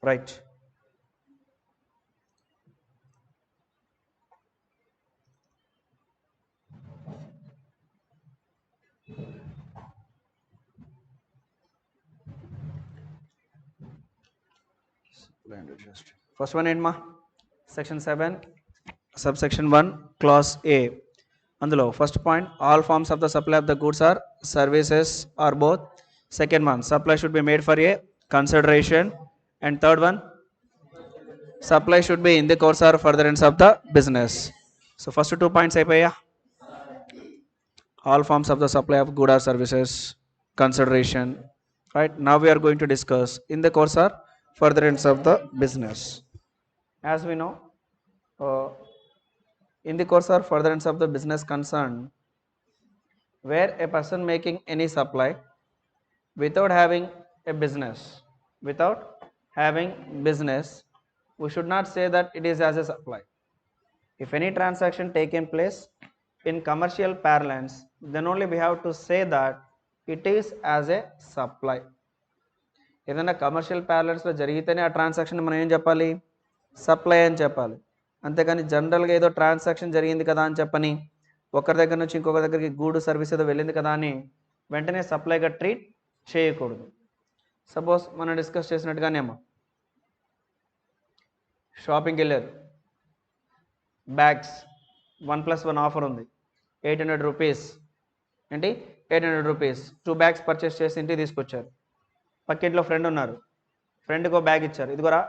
Right. First one ఏంటమ్మా? Section 7 subsection 1 class A. అందులో first point, all forms of the supply of the goods or services or both. Second one, supply should be made for a consideration. And third one, supply should be in the course or furtherance of the business. So first 2 points అయిపోయా. All forms of the supply of good or services, consideration. Right, now we are going to discuss in the course or furtherance of the business. As we know, uh, in the course or furtherance of the business concerned, where a person making any supply without having a business, we should not say that it is as a supply. If any transaction taken place in commercial parlance, then only we have to say that it is as a supply. ఏదైనా commercial ప్యారలెన్స్లో జరిగితేనే ఆ transaction మనం ఏం చెప్పాలి? Supply అని చెప్పాలి. అంతేగాని జనరల్గా ఏదో ట్రాన్సాక్షన్ జరిగింది కదా అని చెప్పని, ఒకరి దగ్గర నుంచి ఇంకొక దగ్గరికి గూడు సర్వీస్ ఏదో వెళ్ళింది కదా అని వెంటనే సప్లైగా ట్రీట్ చేయకూడదు. సపోజ్ మనం డిస్కస్ చేసినట్టుగానే అమ్మా, షాపింగ్కి వెళ్ళారు, బ్యాగ్స్ 1+1 ఆఫర్ ఉంది, 800 రూపీస్. ఏంటి 800 రూపీస్ 2 బ్యాగ్స్ పర్చేస్ చేసి ఇంటికి తీసుకొచ్చారు. పక్కింట్లో ఫ్రెండ్ ఉన్నారు, ఫ్రెండ్కి బ్యాగ్ ఇచ్చారు, ఇదిగోరా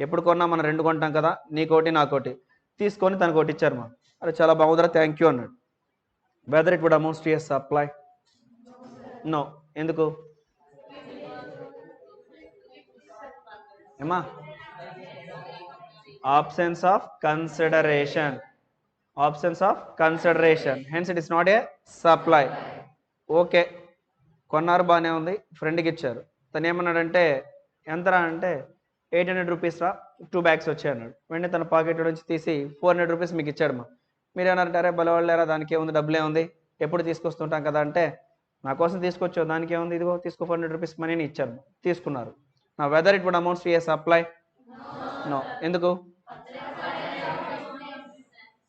ఎప్పుడు కొన్నా మనం 2 కొంటాం కదా, నీకోటి నాకోటి తీసుకొని తనకు ఒకటి ఇచ్చారు. మా అరే చాలా బాగుందిరా, థ్యాంక్ యూ అన్నాడు. Whether it would amounts to a supply? No. ఎందుకు? ఏమా? Absence of consideration. Hence it is not a supply. Okay, కొన్నారు, బాగానే ఉంది, ఫ్రెండ్కి ఇచ్చారు. తను ఏమన్నాడంటే ఎంతరా అంటే 800 రూపీస్ రా, 2 బ్యాగ్స్ వచ్చాయి అన్నాడు. వెంటనే తన పాకెట్ నుంచి తీసి 400 రూపీస్ మీకు ఇచ్చాడు. మా మీరేమన్నారంటే అరే బలవాళ్ళేరా, దానికి ఏముంది, డబ్బులే ఉంది, ఎప్పుడు తీసుకొస్తుంటాం కదా అంటే, నా కోసం తీసుకొచ్చావు, దానికి ఏముంది, ఇదిగో తీసుకో 400 రూపీస్ మనీని ఇచ్చారు, తీసుకున్నారు. నా whether it would amounts to a supply? No. ఎందుకు?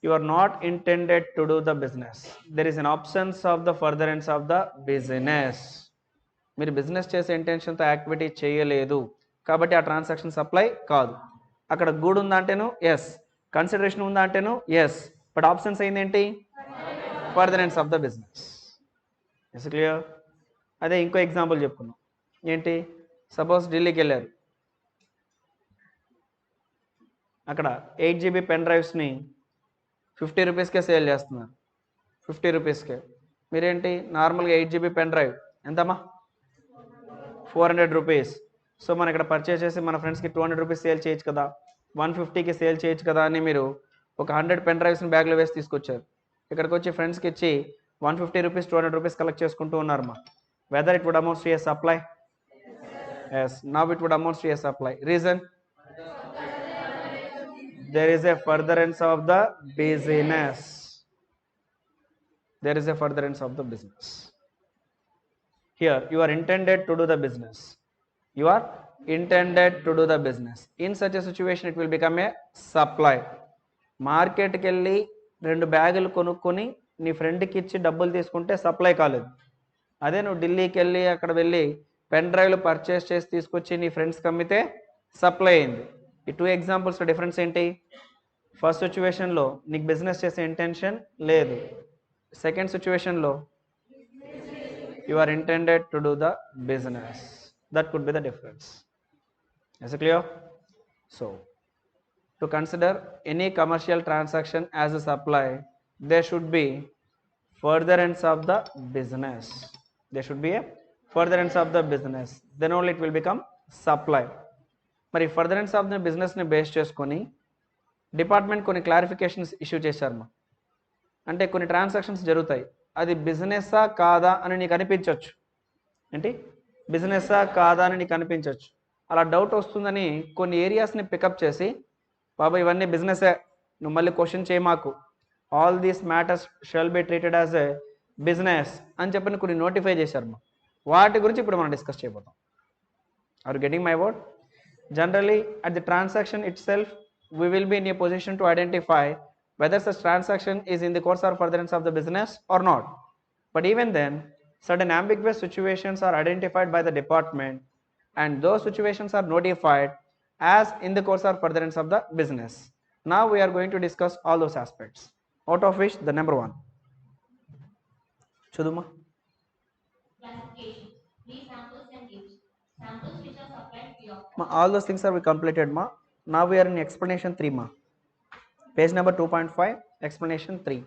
You are not intended to do the business. There is an absence of the furtherance of the business. మీరు బిజినెస్ చేసే ఇంటెన్షన్తో యాక్టివిటీ చేయలేదు కాబట్టి ఆ ట్రాన్సాక్షన్ సప్లై కాదు. అక్కడ గుడ్ ఉందా అంటేను yes, consideration ఉందా అంటేను ఎస్, బట్ ఆప్షన్స్ అయింది ఏంటి? Furtherance of the business. Is clear? అదే ఇంకో ఎగ్జాంపుల్ చెప్పుకున్నాం. ఏంటి? సపోజ్ ఢిల్లీకి వెళ్ళారు, అక్కడ 8 GB పెన్ డ్రైవ్స్ని 50 రూపీస్కే సేల్ చేస్తున్నారు. 50 రూపీస్కే. మీరేంటి నార్మల్గా 8 GB పెన్ డ్రైవ్ ఎంతమ్మా? 400 రూపీస్. సో మనం ఇక్కడ పర్చేస్ చేసి మన ఫ్రెండ్స్కి 200 రూపీస్ సేల్ చేయొచ్చు కదా, 150కి సేల్ చేయొచ్చు కదా అని మీరు ఒక 100 పెన్ డ్రైవ్స్ని బ్యాగ్లో వేసి తీసుకొచ్చారు. ఇక్కడికి వచ్చి ఫ్రెండ్స్కి ఇచ్చి 150 రూపీస్ 200 రూపీస్ కలెక్ట్ చేసుకుంటూ ఉన్నారు. మా whether it would amounts to a supply? Yes, now it would amounts to a supply. Reason? there is a furtherance of the business. Here you are intended to do the business. In such a situation it will become a supply. మార్కెట్కి వెళ్ళి 2 బ్యాగులు కొనుక్కొని నీ ఫ్రెండ్కి ఇచ్చి డబ్బులు తీసుకుంటే supply కాలేదు. అదే నువ్వు ఢిల్లీకి వెళ్ళి అక్కడ వెళ్ళి పెన్ డ్రైవ్లు పర్చేస్ చేసి తీసుకొచ్చి నీ ఫ్రెండ్స్కి అమ్మితే సప్లై అయింది. ఈ 2 ఎగ్జాంపుల్స్లో డిఫరెన్స్ ఏంటి? ఫస్ట్ సిచ్యువేషన్లో నీకు బిజినెస్ చేసే ఇంటెన్షన్ లేదు, సెకండ్ సిచ్యువేషన్లో you are intended to do the business. That could be the difference. Is it clear? So to consider any commercial transaction as a supply, there should be furtherance of the business. Then only it will become supply. మరి furtherance of the బిజినెస్ని base చేసుకొని department కొన్ని clarifications issue చేశారు. మా అంటే కొన్ని transactions జరుగుతాయి, అది బిజినెస్సా కాదా అని నీకు అనిపించవచ్చు. ఏంటి? బిజినెస్సా కాదా అని నీకు అనిపించవచ్చు. అలా డౌట్ వస్తుందని కొన్ని ఏరియాస్ని పికప్ చేసి, బాబా ఇవన్నీ బిజినెసే, నువ్వు మళ్ళీ క్వశ్చన్ చేయ మాకు, all these matters shall be treated as a business అని చెప్పని కొన్ని నోటిఫై చేశారు. మా వాటి గురించి ఇప్పుడు మనం డిస్కస్ చేయబోతాం. Are getting my word? Generally, at the transaction itself, we will be in a position to identify whether such transaction is in the course or furtherance of the business or not. But even then, certain ambiguous situations are identified by the department, and those situations are notified as in the course or furtherance of the business. Now we are going to discuss all those aspects, out of which the number one. Chuduma. Classification. Three samples and gifts. Samples which are supplied free of Ma, cost. all those things are we completed, ma. Now we are in explanation 3, ma. Page number 2.5, explanation 3.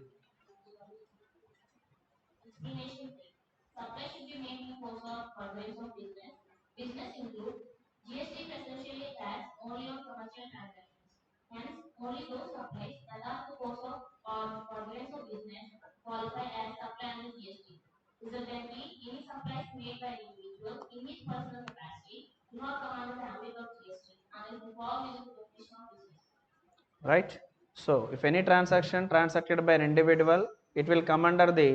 Explanation 3. Supply should be made in course of furtherance of business. Business includes GST essentially tax only on commercial transactions. Hence, only those supplies that are the course of or furtherance of business qualify as supply under GST. Resultantly, any supplies made by an individual in his personal capacity do not come under the ambit of GST unless they fall within the definition of business. Right? So, if any transaction transacted by an individual, it will come under the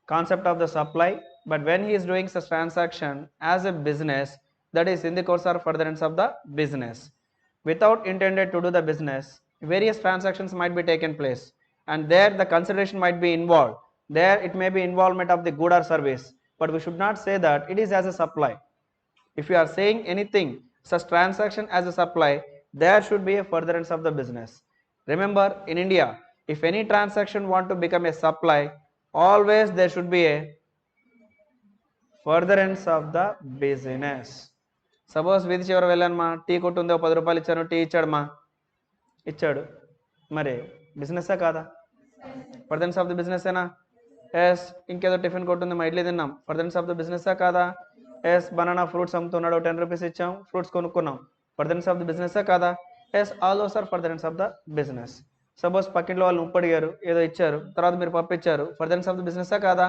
concept of the supply, but when he is doing such transaction as a business, that is in the course or furtherance of the business, without intended to do the business, various transactions might be taken place, and there the consideration might be involved. There it may be involvement of the good or service, but we should not say that it is as a supply. If you are saying anything such transaction as a supply, there should be a furtherance of the business. Remember, in India, if any transaction want to become a supply, always there should be a furtherance of the business. Suppose వీధి చివర వెళ్ళాను మా, tea కొట్టు ఉందో 10 రూపాయలు ఇచ్చాను, tea ఇచ్చాడు మా, ఇచ్చాడు, మరి బిజినెస్సా కాదా? ఫర్దరెన్స్ ఆఫ్ ద బిజినెస్సేనా? ఎస్. ఇంకేదో టిఫిన్ కొట్టుంది మా, ఇడ్లీ తిన్నాం, ఫర్దరెన్స్ ఆఫ్ ద బిజినెస్సా కాదా? ఎస్. బనానా ఫ్రూట్స్ అమ్ముతున్నాడు, 10 రూపీస్ ఇచ్చాం, ఫ్రూట్స్ కొనుక్కున్నాం, ఫర్దరెన్స్ ఆఫ్ ద బిజినెస్సా కాదా? Yes. All those or furtherance of the business. Suppose పక్కింట్లో వాళ్ళు ఉప్పు అడిగారు, ఏదో ఇచ్చారు, తర్వాత మీరు పప్పు ఇచ్చారు, ఫర్దరెన్స్ ఆఫ్ ద బిజినెస్సా కాదా?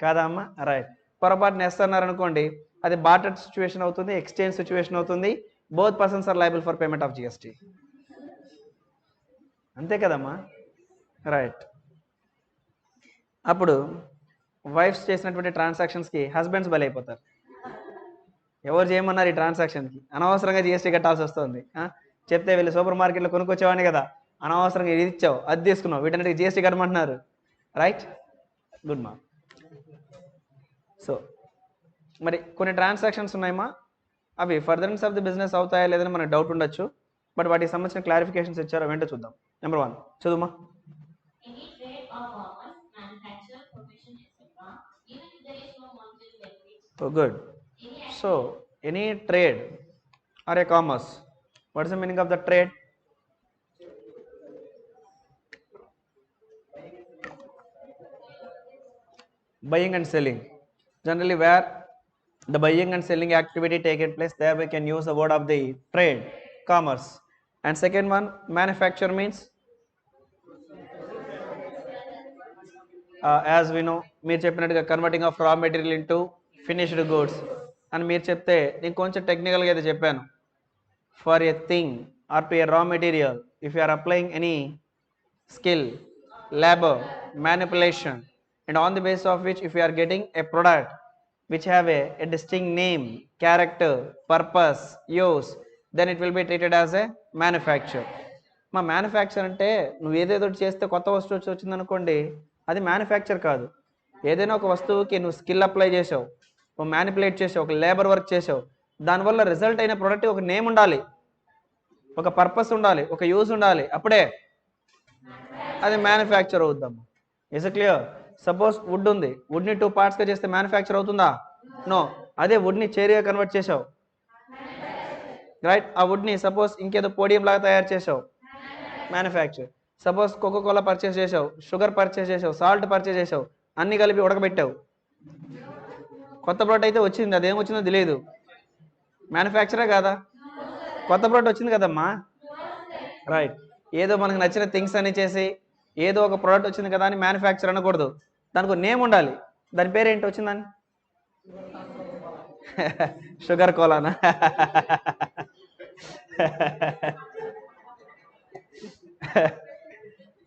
కాదా అమ్మా? రైట్. పొరపాటున ఎస్ అన్నారు అనుకోండి, అది బార్టర్ సిచ్యువేషన్ అవుతుంది, ఎక్స్చేంజ్ సిచ్యువేషన్ అవుతుంది. Both persons are liable for payment of GST. అంతే కదమ్మా? రైట్. అప్పుడు వైఫ్స్ చేసినటువంటి ట్రాన్సాక్షన్స్కి హస్బెండ్స్ బలైపోతారు. ఎవరు చేయమన్నారు ఈ ట్రాన్సాక్షన్కి? అనవసరంగా జిఎస్టీ కట్టాల్సి వస్తుంది. చెప్తే వీళ్ళు సూపర్ మార్కెట్లో కొనుక్కొచ్చేవాడిని కదా, అనవసరంగా ఇది ఇచ్చావు, అది తీసుకున్నావు, వీటన్నిటికి జిఎస్టీ కట్టమంటున్నారు. రైట్? గుడ్ మా. సో మరి కొన్ని ట్రాన్సాక్షన్స్ ఉన్నాయమ్మా, అవి ఫర్దరెన్స్ ఆఫ్ ది బిజినెస్ అవుతాయా లేదని మనకు డౌట్ ఉండొచ్చు, బట్ వాటికి సంబంధించిన క్లారిఫికేషన్స్ ఇచ్చారు, వెంటనే చూద్దాం. Number 1 చదువుమా. Any trade or commerce, manufacture, profession, etc., even if there is no monetary benefits. Oh, good. So, any trade or a commerce, what is the meaning of the trade? Buying and selling. Generally, where the buying and selling activity taken place, there we can use the word of the trade, commerce. And second one, manufacture means, as we know, మీరు చెప్పినట్టుగా converting of raw material into finished goods అని మీరు చెప్తే, నేను కొంచెం టెక్నికల్గా అయితే చెప్పాను. For a thing or to a raw material, if you are applying any skill, labor, manipulation, and on the basis of which if you are getting a product which have a distinct name, character, purpose, use, then it will be treated as a manufacture. మా manufacture అంటే నువ్వు ఏదేదో చేస్తే కొత్త వస్తువు వచ్చింది అనుకోండి, అది మ్యానుఫ్యాక్చర్ కాదు. ఏదైనా ఒక వస్తువుకి నువ్వు స్కిల్ అప్లై చేసావు, ఒక మ్యానిపులేట్ చేసావు, ఒక లేబర్ వర్క్ చేసావు, దానివల్ల రిజల్ట్ అయిన ప్రోడక్ట్ ఒక నేమ్ ఉండాలి, ఒక పర్పస్ ఉండాలి, ఒక యూజ్ ఉండాలి, అప్పుడే అది మ్యానుఫ్యాక్చర్ అవుద్దాం. Is it clear? Suppose wood ఉంది, వుడ్ని 2 పార్ట్స్గా చేస్తే మ్యానుఫ్యాక్చర్ అవుతుందా? నో. అదే వుడ్ని చేరిగా కన్వర్ట్ చేసావు, రైట్? ఆ వుడ్ని సపోజ్ ఇంకేదో పోడియం లాగా తయారు చేసావు, మ్యానుఫ్యాక్చర్. సపోజ్ కోకోకోలా పర్చేస్ చేసావు, షుగర్ పర్చేస్ చేసావు, సాల్ట్ పర్చేస్ చేసావు, అన్ని కలిపి ఉడకబెట్టావు, కొత్త ప్రోడక్ట్ అయితే వచ్చింది, అదేం వచ్చిందో తెలియదు, మ్యానుఫ్యాక్చరే కాదా? కొత్త ప్రోడక్ట్ వచ్చింది కదమ్మా, రైట్? ఏదో మనకు నచ్చిన థింగ్స్ అని చేసి ఏదో ఒక ప్రోడక్ట్ వచ్చింది కదా అని మ్యానుఫ్యాక్చర్ అనకూడదు, దానికి ఒక నేమ్ ఉండాలి. దాని పేరు ఏంటి వచ్చిందని? షుగర్ కోలానా?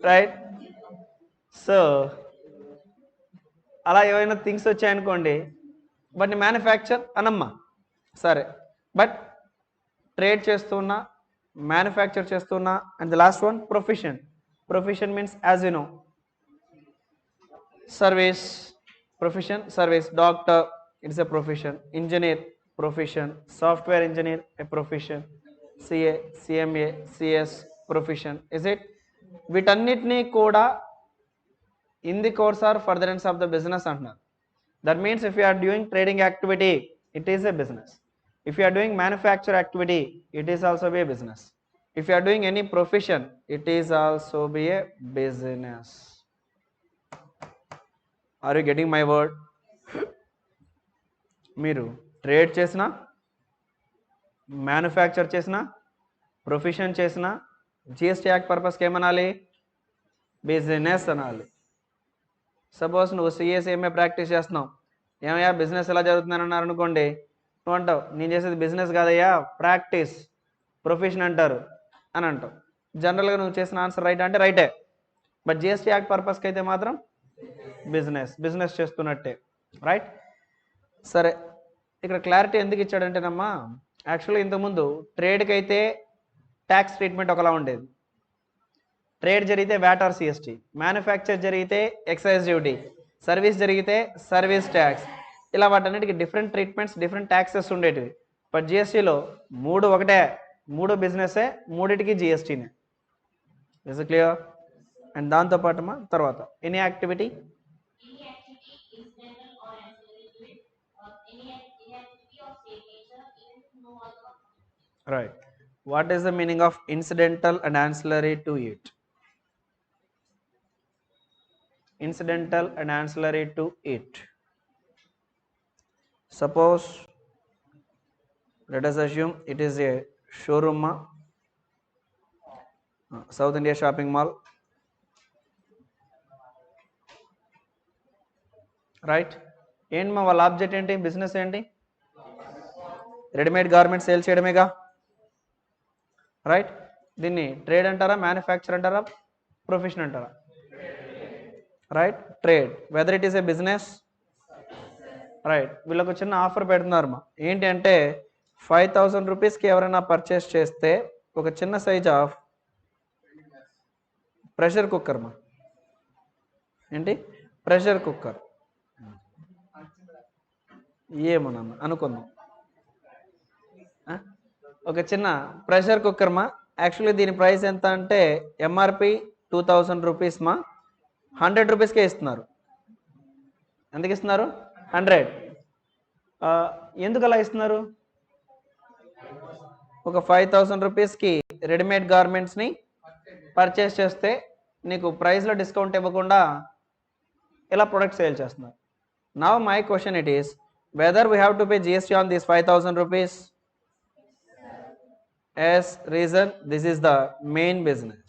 రైట్? సో అలా ఏమైనా థింగ్స్ వచ్చాయనుకోండి, బట్ మ్యానుఫ్యాక్చర్ అనమ్మా, సరే, బట్ ట్రేడ్ చేస్తున్నా, మ్యానుఫ్యాక్చర్ చేస్తున్నా, and the last one profession. Profession means as you know service, profession, service. Doctor, it's a profession. Engineer, profession. Software engineer, a profession. CA, CMA, CS, profession. Is it? వీటన్నిటినీ కూడా in the course or furtherance of the business అంటున్నారు. That means if you are doing trading activity, it is a business. If you are doing manufacture activity, it is also be a business. If you are doing any profession, it is also be a business. Are you getting my word? మీరు trade చేసినా, manufacture చేసినా, profession చేసినా, GST act పర్పస్కి ఏమనాలి? Business అనాలి. Suppose నువ్వు CA practice చేస్తున్నావు, ఏమయ్యా బిజినెస్ ఎలా జరుగుతుందని అన్నారు అనుకోండి, నువ్వు అంటావు నేను చేసేది బిజినెస్ కాదయ్యా ప్రాక్టీస్, ప్రొఫెషన్ అంటారు అని అంటావు. జనరల్గా నువ్వు చేసిన ఆన్సర్ రైట్ అంటే రైటే, బట్ జిఎస్టీ యాక్ట్ పర్పస్కి అయితే మాత్రం బిజినెస్ చేస్తున్నట్టే, రైట్? సరే, ఇక్కడ క్లారిటీ ఎందుకు ఇచ్చాడంటేనమ్మా, యాక్చువల్గా ఇంతకుముందు ట్రేడ్కి అయితే ట్యాక్స్ ట్రీట్మెంట్ ఒకలా ఉండేది. ట్రేడ్ జరిగితే వ్యాట్ ఆర్ సిఎస్టీ, మ్యానుఫ్యాక్చర్ జరిగితే ఎక్సైజ్ డ్యూటీ, సర్వీస్ జరిగితే సర్వీస్ ట్యాక్స్, ఇలా వాటన్నిటికి డిఫరెంట్ ట్రీట్మెంట్స్, డిఫరెంట్ ట్యాక్సెస్ ఉండేటివి. బట్ జిఎస్టీలో మూడు ఒకటే, మూడు బిజినెసే, మూడిటికి జిఎస్టీనే. Is it clear? అండ్ దాంతోపాటు మా తర్వాత any activity, Any activity incidental or ancillary to it, or any activity of same nature, even if no other. right? What is the meaning of incidental and ancillary to it? Incidental and ancillary to it. Suppose, let us assume it is a showroom, South India shopping mall, right? ఏంటి మా వాళ్ళ object ఏంటి, business ఏంటి? Readymade garments sale చేయడమేగా, right? దీన్ని trade అంటారా, manufacture అంటారా, profession అంటారా? Right, trade. Whether it is a business, right? వీళ్ళకు చిన్న ఆఫర్ పెడుతున్నారు మా, ఏంటి అంటే 5,000 రూపీస్కి ఎవరైనా పర్చేస్ చేస్తే ఒక చిన్న సైజ్ ఆఫ్ ప్రెషర్ కుక్కర్ మా, ఏంటి ప్రెషర్ కుక్కర్, ఏమోనమ్మా అనుకుందాం, ఒక చిన్న ప్రెషర్ కుక్కర్ మా. యాక్చువల్లీ దీని ప్రైస్ ఎంత అంటే ఎంఆర్పి 2,000 రూపీస్ మా, 100 రూపీస్కే ఇస్తున్నారు. ఎందుకు ఇస్తున్నారు? 100. ఎందుకు అలా ఇస్తున్నారు? ఒక 5,000 రూపీస్కి రెడీమేడ్ గార్మెంట్స్ని పర్చేస్ చేస్తే నీకు ప్రైస్లో డిస్కౌంట్ ఇవ్వకుండా ఇలా ప్రొడక్ట్ సేల్ చేస్తున్నారు. Now my question it is, whether we have to pay GST on this 5,000 rupees? As reason, this is the main business.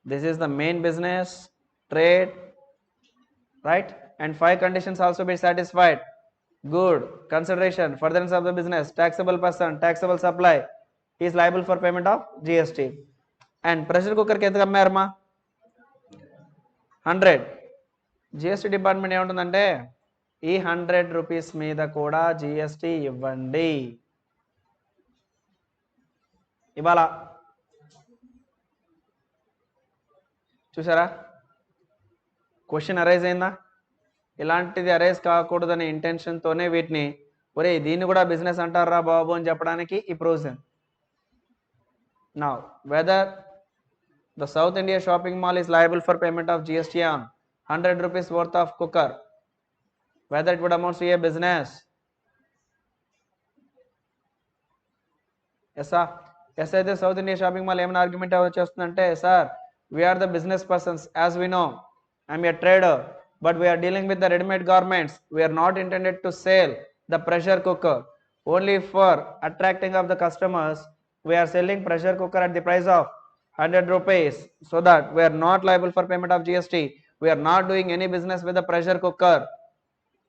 This is the main business, trade, right? And 5 conditions also be satisfied. Good, consideration, furtherance of the business, taxable person, taxable supply, he is liable for payment of GST. And pressure cooker ki ఎంత అమ్మారు మా? 100. GST department ఏముంటుందంటే ఈ 100 rupees మీద కూడా GST ఇవ్వండి, ఇవాళ చూసారా క్వశ్చన్ అరైజ్ అయిందా? ఇలాంటిది అరైజ్ కాకూడదనే ఇంటెన్షన్తోనే వీటిని ఒరే దీన్ని కూడా బిజినెస్ అంటారా బాబు అని చెప్పడానికి ఈ provision. Now whether the south India shopping mall is liable for payment of GST on 100 rupees worth of cooker, whether it would amount to a business? Yes sir. Yes, అయితే south India shopping mall ఏమైనా argument వచ్చేస్తుందంటే, sir we are the business persons, as we know I'm a trader, but we are dealing with the readymade garments, we are not intended to sale the pressure cooker, only for attracting of the customers we are selling pressure cooker at the price of 100 rupees, so that we are not liable for payment of GST. We are not doing any business with the pressure cooker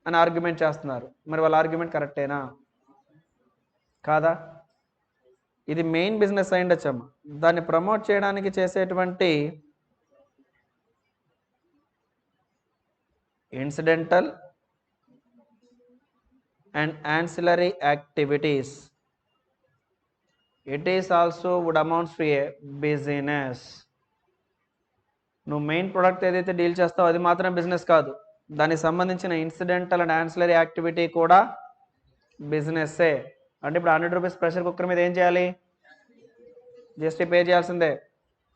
అని argument చేస్తున్నారు. మరి వాళ్ళ argument కరెక్టేనా కాదా? ఇది main business అయిండొచ్చమ్మా, దాన్ని promote చేయడానికి చేసేటువంటి incidental and ancillary activities. It is also would amounts to a business. నువ్వు మెయిన్ ప్రోడక్ట్ ఏదైతే డీల్ చేస్తావో అది మాత్రం బిజినెస్ కాదు, దానికి సంబంధించిన ఇన్సిడెంటల్ అండ్ యాన్సిలరీ యాక్టివిటీ కూడా బిజినెస్సే. అంటే ఇప్పుడు 100 రూపీస్ ప్రెషర్ కుక్కర్ మీద ఏం చేయాలి? జిఎస్టీ పే చేయాల్సిందే.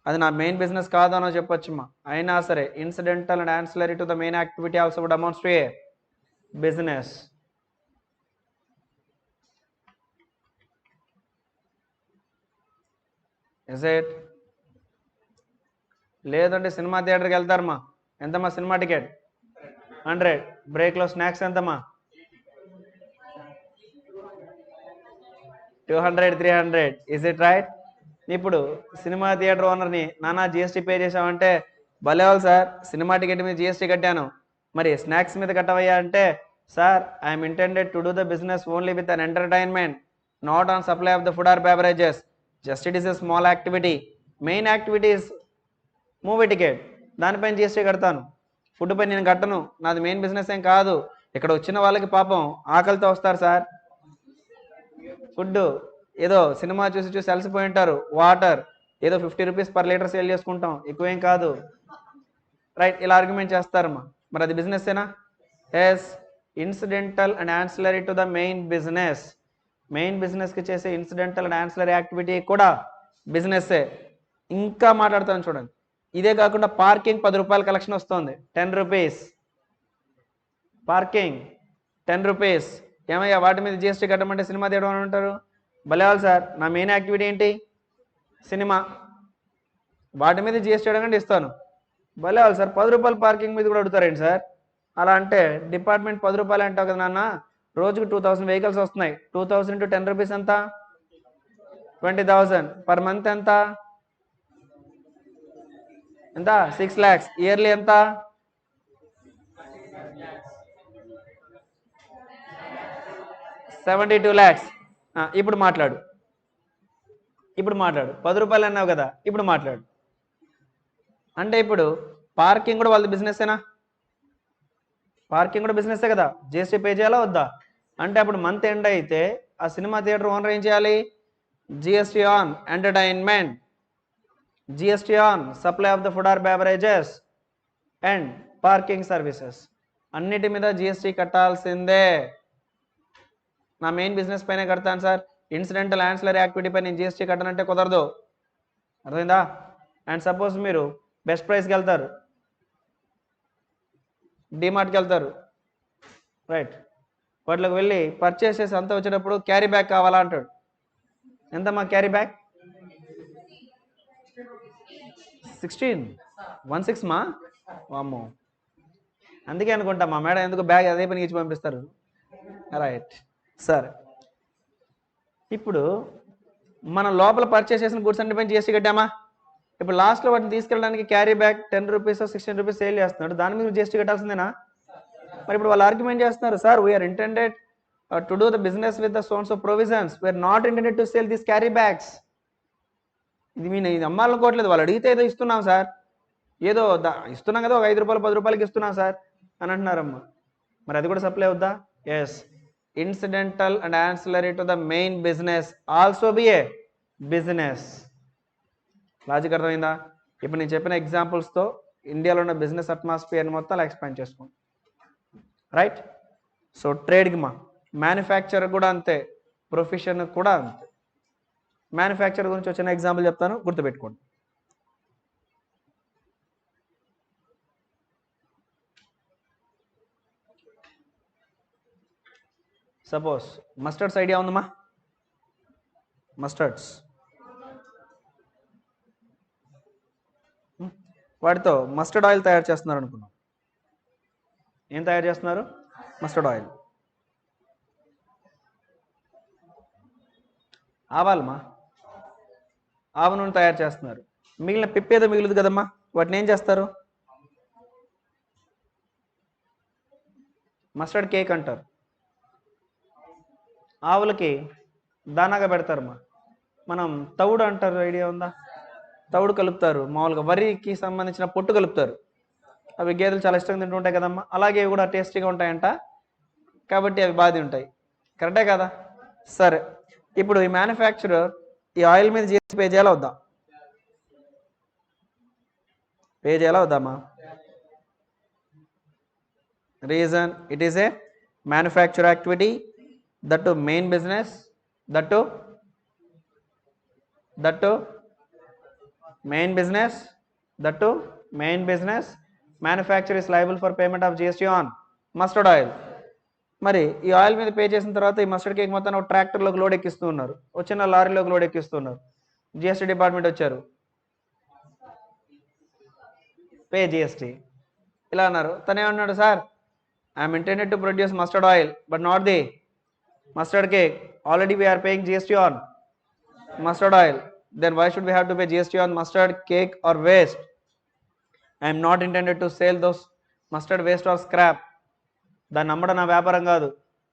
అది నా మెయిన్ బిజినెస్ కాదు అని చెప్పొచ్చుమా. అయినా సరే incidental and ancillary to the main activity also would amounts to a business. Is it? లేదంటే సినిమా థియేటర్కి వెళ్తారమ్మా, ఎంతమ్మా సినిమా టికెట్? 100. బ్రేక్లో స్నాక్స్ ఎంతమ్మా? 200, 300. Is it right? ఇప్పుడు సినిమా థియేటర్ ఓనర్ని నానా జిఎస్టీ పే చేసామంటే, భలేవాళ్ళు సార్ సినిమా టికెట్ మీద జిఎస్టీ కట్టాను, మరి స్నాక్స్ మీద కట్టవయ్యా అంటే, sir I'm intended to do the business only with an entertainment, not on supply of the food or beverages. Just it is a small activity. Main activity is movie ticket, దానిపైన GST కడతాను, food పైన నేను కట్టను, నాది main business ఏం కాదు. ఇక్కడ వచ్చిన వాళ్ళకి పాపం ఆకలితో వస్తారు సార్, ఫుడ్ ఏదో సినిమా చూసి చూసి అలసిపోయి ఉంటారు, వాటర్ ఏదో 50 రూపీస్ పర్ లీటర్ సేల్ చేసుకుంటాం, ఎక్కువేం కాదు, రైట్? ఇలా ఆర్గ్యుమెంట్ చేస్తారమ్మా. మరి అది బిజినెస్ ఏనా? Yes, incidental and ancillary to the main business. Main బిజినెస్కి చేసే ఇన్సిడెంటల్ అండ్ యాన్సిలరీ యాక్టివిటీ కూడా బిజినెస్సే. ఇంకా మాట్లాడతాను చూడండి. ఇదే కాకుండా పార్కింగ్ 10 రూపాయల కలెక్షన్ వస్తుంది, 10 రూపీస్ పార్కింగ్, 10 రూపీస్. ఏమయ్యా వాటి మీద జిఎస్టీ కట్టమంటే సినిమా తీయడం అని ఉంటారు. భలేవాళ్ళు సార్ నా మెయిన్ యాక్టివిటీ ఏంటి? సినిమా, వాటి మీద జిఎస్టీ అడగండి ఇస్తాను. భలేవాళ్ళు సార్ 10 రూపాయల పార్కింగ్ మీద కూడా అడుగుతారేంటి సార్? అలా అంటే డిపార్ట్మెంట్ 10 రూపాయలు అంటావు కదా నాన్న, రోజుకు 2000 వెహికల్స్ వస్తున్నాయి, 2000 into 10 రూపీస్ ఎంత? 20,000. పర్ మంత్ ఎంత? ఎంత? 6 lakhs. ఇయర్లీ ఎంత? 72 lakhs. ఇప్పుడు మాట్లాడు, 10 రూపాయలు అన్నావు కదా, ఇప్పుడు మాట్లాడు. అంటే ఇప్పుడు పార్కింగ్ కూడా వాళ్ళది బిజినెస్సేనా? పార్కింగ్ కూడా బిజినెస్సే కదా, జిఎస్టీ పే చేయాలా వద్దా? అంటే అప్పుడు మంత్ ఎండ్ అయితే ఆ సినిమా థియేటర్ ఓనర్ ఏం చేయాలి? GST on entertainment, GST on supply of the food or beverages and parking services, అన్నిటి మీద జిఎస్టీ కట్టాల్సిందే. నా మెయిన్ బిజినెస్ పైన కడతాను సార్, ఇన్సిడెంటల్ యాన్సిలరీ యాక్టివిటీ పైన నేను జిఎస్టీ కట్టనంటే కుదరదు. అర్థమైందా? అండ్ సపోజ్ మీరు బెస్ట్ ప్రైస్కి వెళ్తారు, డిమార్ట్కి వెళ్తారు, రైట్? వాటిలోకి వెళ్ళి పర్చేస్ చేసి అంతా వచ్చేటప్పుడు క్యారీ బ్యాగ్ కావాలా అంటాడు. ఎంతమ్మా క్యారీ బ్యాగ్? 16 మా వామ్మో, అందుకే అనుకుంటా మా మేడం ఎందుకు బ్యాగ్ అదే పని ఇచ్చి పంపిస్తారు. రైట్, సరే. ఇప్పుడు మనం లోపల పర్చేస్ చేసిన గుడ్స్ అన్ని పైన జిఎస్టీ కట్టామా? ఇప్పుడు లాస్ట్లో వాటిని తీసుకెళ్ళడానికి carry bag 10 rupees 16 rupees sale చేస్తున్నాడు, దాని మీద జిఎస్టీ కట్టాల్సిందేనా? మరి ఇప్పుడు వాళ్ళు ఆర్గ్యుమెంట్ చేస్తున్నారు, sir we are intended to do the business with the sons of provisions, we are not intended to sale this carry bags. ఇది అమ్మాలనుకోవట్లేదు, వాళ్ళు అడిగితే ఏదో ఇస్తున్నాం సార్, ఏదో ఇస్తున్నాం కదా, ఒక 5 రూపాయలు 10 రూపాయలకి ఇస్తున్నాం సార్ అని అంటున్నారమ్మా. మరి అది కూడా సప్లై అవుద్దా? Yes, incidental and ancillary to the main business also be a business. Logic అర్థమైందా? ఇప్పుడు నేను చెప్పిన ఎగ్జాంపుల్స్తో ఇండియాలో ఉన్న బిజినెస్ అట్మాస్ఫియర్ని మొత్తం అలా ఎక్స్పాండ్ చేసుకోండి, రైట్? సో ట్రేడ్కి మ్యానుఫ్యాక్చర్ కూడా అంతే, ప్రొఫెషన్ కూడా అంతే. మ్యానుఫ్యాక్చర్ గురించి వచ్చిన ఎగ్జాంపుల్ చెప్తాను, గుర్తుపెట్టుకోండి. సపోజ్ మస్టర్డ్స్ ఐడియా ఉందమ్మా? మస్టర్డ్స్, వాటితో మస్టర్డ్ ఆయిల్ తయారు చేస్తున్నారు అనుకున్నాం. ఏం తయారు చేస్తున్నారు? Mustard oil. ఆవాలమ్మా, ఆవ నూనె తయారు చేస్తున్నారు. మిగిలిన పిప్పేదో మిగులుదు కదమ్మా, వాటిని ఏం చేస్తారు? మస్టర్డ్ కేక్ అంటారు. ఆవులకి దానాగా పెడతారమ్మా. మనం తవుడు అంటారు, ఐడియా ఉందా? తవుడు కలుపుతారు, మామూలుగా వరికి సంబంధించిన పొట్టు కలుపుతారు. అవి గేదెలు చాలా ఇష్టంగా తింటుంటాయి కదమ్మా, అలాగే కూడా టేస్టీగా ఉంటాయంట, కాబట్టి అవి బాగా ఉంటాయి. కరెక్టే కదా? సరే, ఇప్పుడు ఈ మ్యానుఫ్యాక్చరర్ ఈ ఆయిల్ మీద జిఎస్టీ పే చేయాలా వద్దా? పే చేయాలా వద్దామా? Reason, it is a manufacture activity, that to main business, that to main business, that to main business. Manufacturer is liable for payment of GST on mustard oil. మరి ఈ oil మీద pay చేసిన తర్వాత ఈ mustard cake మొత్తం ట్రాక్టర్లోకి load ఎక్కిస్తూ ఉన్నారు, వచ్చిన లారీలోకి లోడ్ ఎక్కిస్తున్నారు. జిఎస్టీ డిపార్ట్మెంట్ వచ్చారు, పే జిఎస్టీ ఇలా అన్నారు. తను ఏమన్నాడు, sir I'm intended to produce mustard oil but not the mustard cake, already we are paying GST on mustard oil, then why should we have to pay GST on mustard cake or waste? I am not intended to sell those mustard waste or scrap. దాన్ని నమ్మడం నా వ్యాపారం కాదు.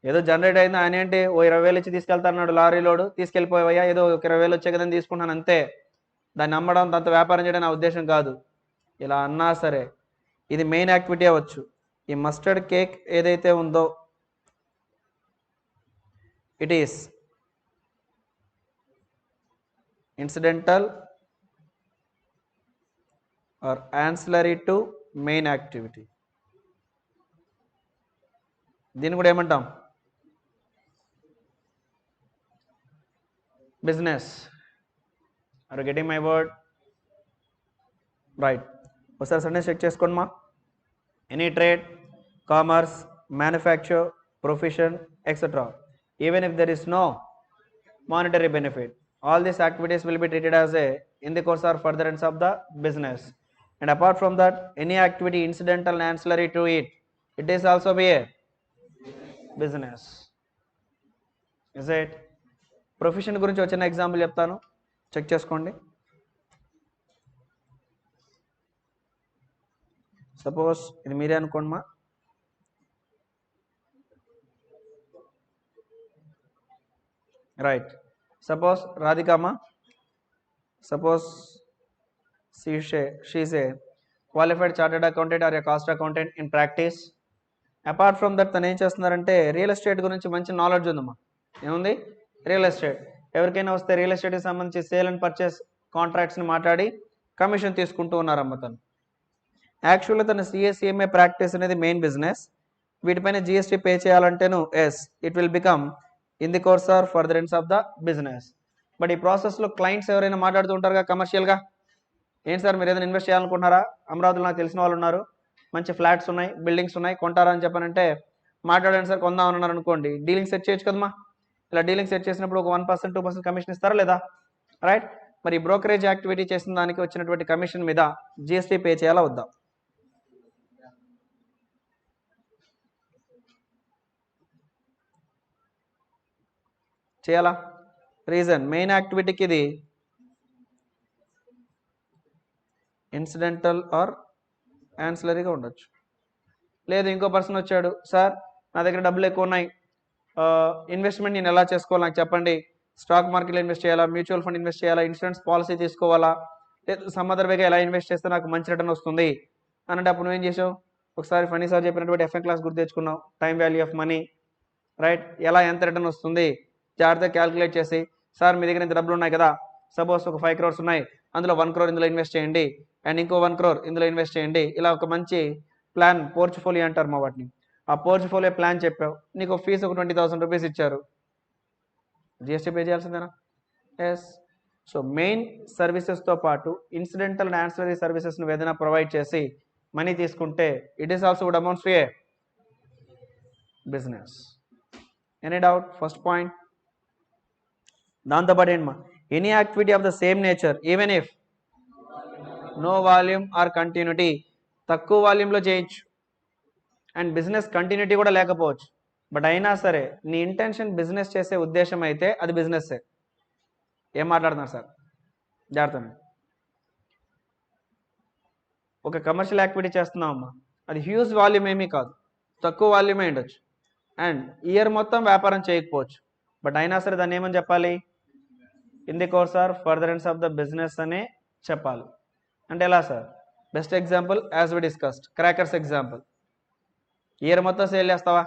ఏదో generate అయింది, ఆయన ఏంటి ఓ 20,000 ఇచ్చి తీసుకెళ్తాన్నాడు లారీ లోడు, తీసుకెళ్ళిపోయావయ్యా, ఏదో ఒక 20,000 వచ్చే కదని తీసుకుంటాను అంతే. దాన్ని నమ్మడం, దాంతో వ్యాపారం చేయడం నా ఉద్దేశం కాదు. ఇలా అన్నా సరే ఇది మెయిన్ యాక్టివిటీ అవ్వచ్చు. ఈ మస్టర్డ్ కేక్ ఏదైతే ఉందో it is incidental or ancillary to main activity. దీన్ని కూడా ఏమంటాం? Business. Are you getting my word? Right. ఒకసారి సెంటెన్స్ చెక్ చేసుకోండి మా. Any trade, commerce, manufacture, profession etcetera, even if there is no monetary benefit, all these activities will be treated as a in the course or furtherance of the business. And apart from that, any activity incidental and ancillary to it, it is also be a business. Is it? Profession గురించి వచ్చిన example చెప్తాను, check చేసుకోండి. Suppose ఇది మీరే అనుకోండి మా. Right. Suppose Radhikama, suppose she is a qualified chartered accountant or a cost accountant in practice. Apart from that, తను ఏం చేస్తున్నారంటే రియల్ ఎస్టేట్ గురించి మంచి నాలెడ్జ్ ఉందమ్మా. ఏముంది? Real estate. ఎవరికైనా వస్తే రియల్ ఎస్టేట్కి సంబంధించి సేల్ అండ్ పర్చేస్ కాంట్రాక్ట్స్ని మాట్లాడి కమిషన్ తీసుకుంటూ ఉన్నారమ్మ తను. యాక్చువల్గా తన సిఏ ప్రాక్టీస్ అనేది మెయిన్ బిజినెస్. వీటిపైన జిఎస్టీ పే చేయాలంటేను yes, it will become in the course or furtherance of the business. But ఈ ప్రాసెస్లో క్లయింట్స్ ఎవరైనా మాట్లాడుతూ ఉంటారుగా కమర్షియల్గా, ఏంటి సార్ మీరు ఏదైనా ఇన్వెస్ట్ చేయాలనుకుంటున్నారా, అమరావతిలో నాకు తెలిసిన వాళ్ళు ఉన్నారు, మంచి ఫ్లాట్స్ ఉన్నాయి, బిల్డింగ్స్ ఉన్నాయి, కొంటారా అని చెప్పానంటే మాట్లాడండి సార్ కొందాం అన్నారు అనుకోండి, డీలింగ్ సెట్ చేయొచ్చు కదమ్మా. ఇలా డీలింగ్ సెట్ చేసినప్పుడు ఒక 1% 2% కమిషన్ ఇస్తారా లేదా? రైట్. మరి బ్రోకరేజ్ యాక్టివిటీ చేసిన దానికి వచ్చినటువంటి కమిషన్ మీద జిఎస్టీ పే చేయాలా వద్దా? చేయాలా? రీజన్, మెయిన్ యాక్టివిటీకి ఇది ఇన్సిడెంటల్ ఆర్ యాన్సిలరీగా ఉండొచ్చు. లేదు ఇంకో పర్సన్ వచ్చాడు, సార్ నా దగ్గర డబ్బులు ఎక్కువ ఉన్నాయి, ఇన్వెస్ట్మెంట్ నేను ఎలా చేసుకోవాలి నాకు చెప్పండి, స్టాక్ మార్కెట్లో ఇన్వెస్ట్ చేయాలా, మ్యూచువల్ ఫండ్ ఇన్వెస్ట్ చేయాలా, ఇన్సూరెన్స్ పాలసీ తీసుకోవాలా, లేదు సమ్ అదర్ వేగా ఎలా ఇన్వెస్ట్ చేస్తే నాకు మంచి రిటర్న్ వస్తుంది అని అంటే అప్పుడు నువ్వేం చేసావు? ఒకసారి ఫనీ సార్ చెప్పినటువంటి ఎఫ్ఎం క్లాస్ గుర్తు తెచ్చుకున్నావు, time value of money. Right. ఎలా ఎంత రిటర్న్ వస్తుంది జాగ్రత్తగా క్యాలిక్యులేట్ చేసి, సార్ మీ దగ్గర ఇంత డబ్బులు ఉన్నాయి కదా, సపోజ్ ఒక 5 crores ఉన్నాయి, అందులో 1 crore ఇందులో ఇన్వెస్ట్ చేయండి అండ్ ఇంకో 1 crore ఇందులో ఇన్వెస్ట్ చేయండి. ఇలా ఒక మంచి ప్లాన్, పోర్ట్ఫోలియో అంటారు మా వాటిని. ఆ పోర్ట్ఫోలియో ప్లాన్ చెప్పావు, నీకు ఫీజు ఒక 20,000 రూపీస్ ఇచ్చారు, జిఎస్టీ పే చేయాల్సిందేనా? ఎస్. సో మెయిన్ సర్వీసెస్తో పాటు ఇన్సిడెంటల్ అండ్ యాన్సిలరీ సర్వీసెస్ నువ్వు ఏదైనా ప్రొవైడ్ చేసి మనీ తీసుకుంటే it is also would amounts to a business. Any doubt? First point. దాంతోపాటు ఏంటమ్మా, any activity of the same nature even if no volume or continuity, తక్కువ వాల్యూమ్లో చేయొచ్చు అండ్ బిజినెస్ కంటిన్యూటీ కూడా లేకపోవచ్చు, బట్ అయినా సరే నీ ఇంటెన్షన్ బిజినెస్ చేసే ఉద్దేశం అయితే అది బిజినెస్సే. ఏం మాట్లాడుతున్నారు సార్? జాగ్రత్త. ఒక కమర్షియల్ యాక్టివిటీ చేస్తున్నామమ్మా, అది హ్యూజ్ వాల్యూమ్ ఏమీ కాదు, తక్కువ వాల్యూమే ఉండొచ్చు అండ్ ఇయర్ మొత్తం వ్యాపారం చేయకపోవచ్చు, బట్ అయినా సరే దాన్ని ఏమని చెప్పాలి? In the course or furtherance of the business అనే చెప్పాలి. అంటే ఎలా సార్? Best example as we discussed, crackers example. Year మొత్తం సేల్ చేస్తావా?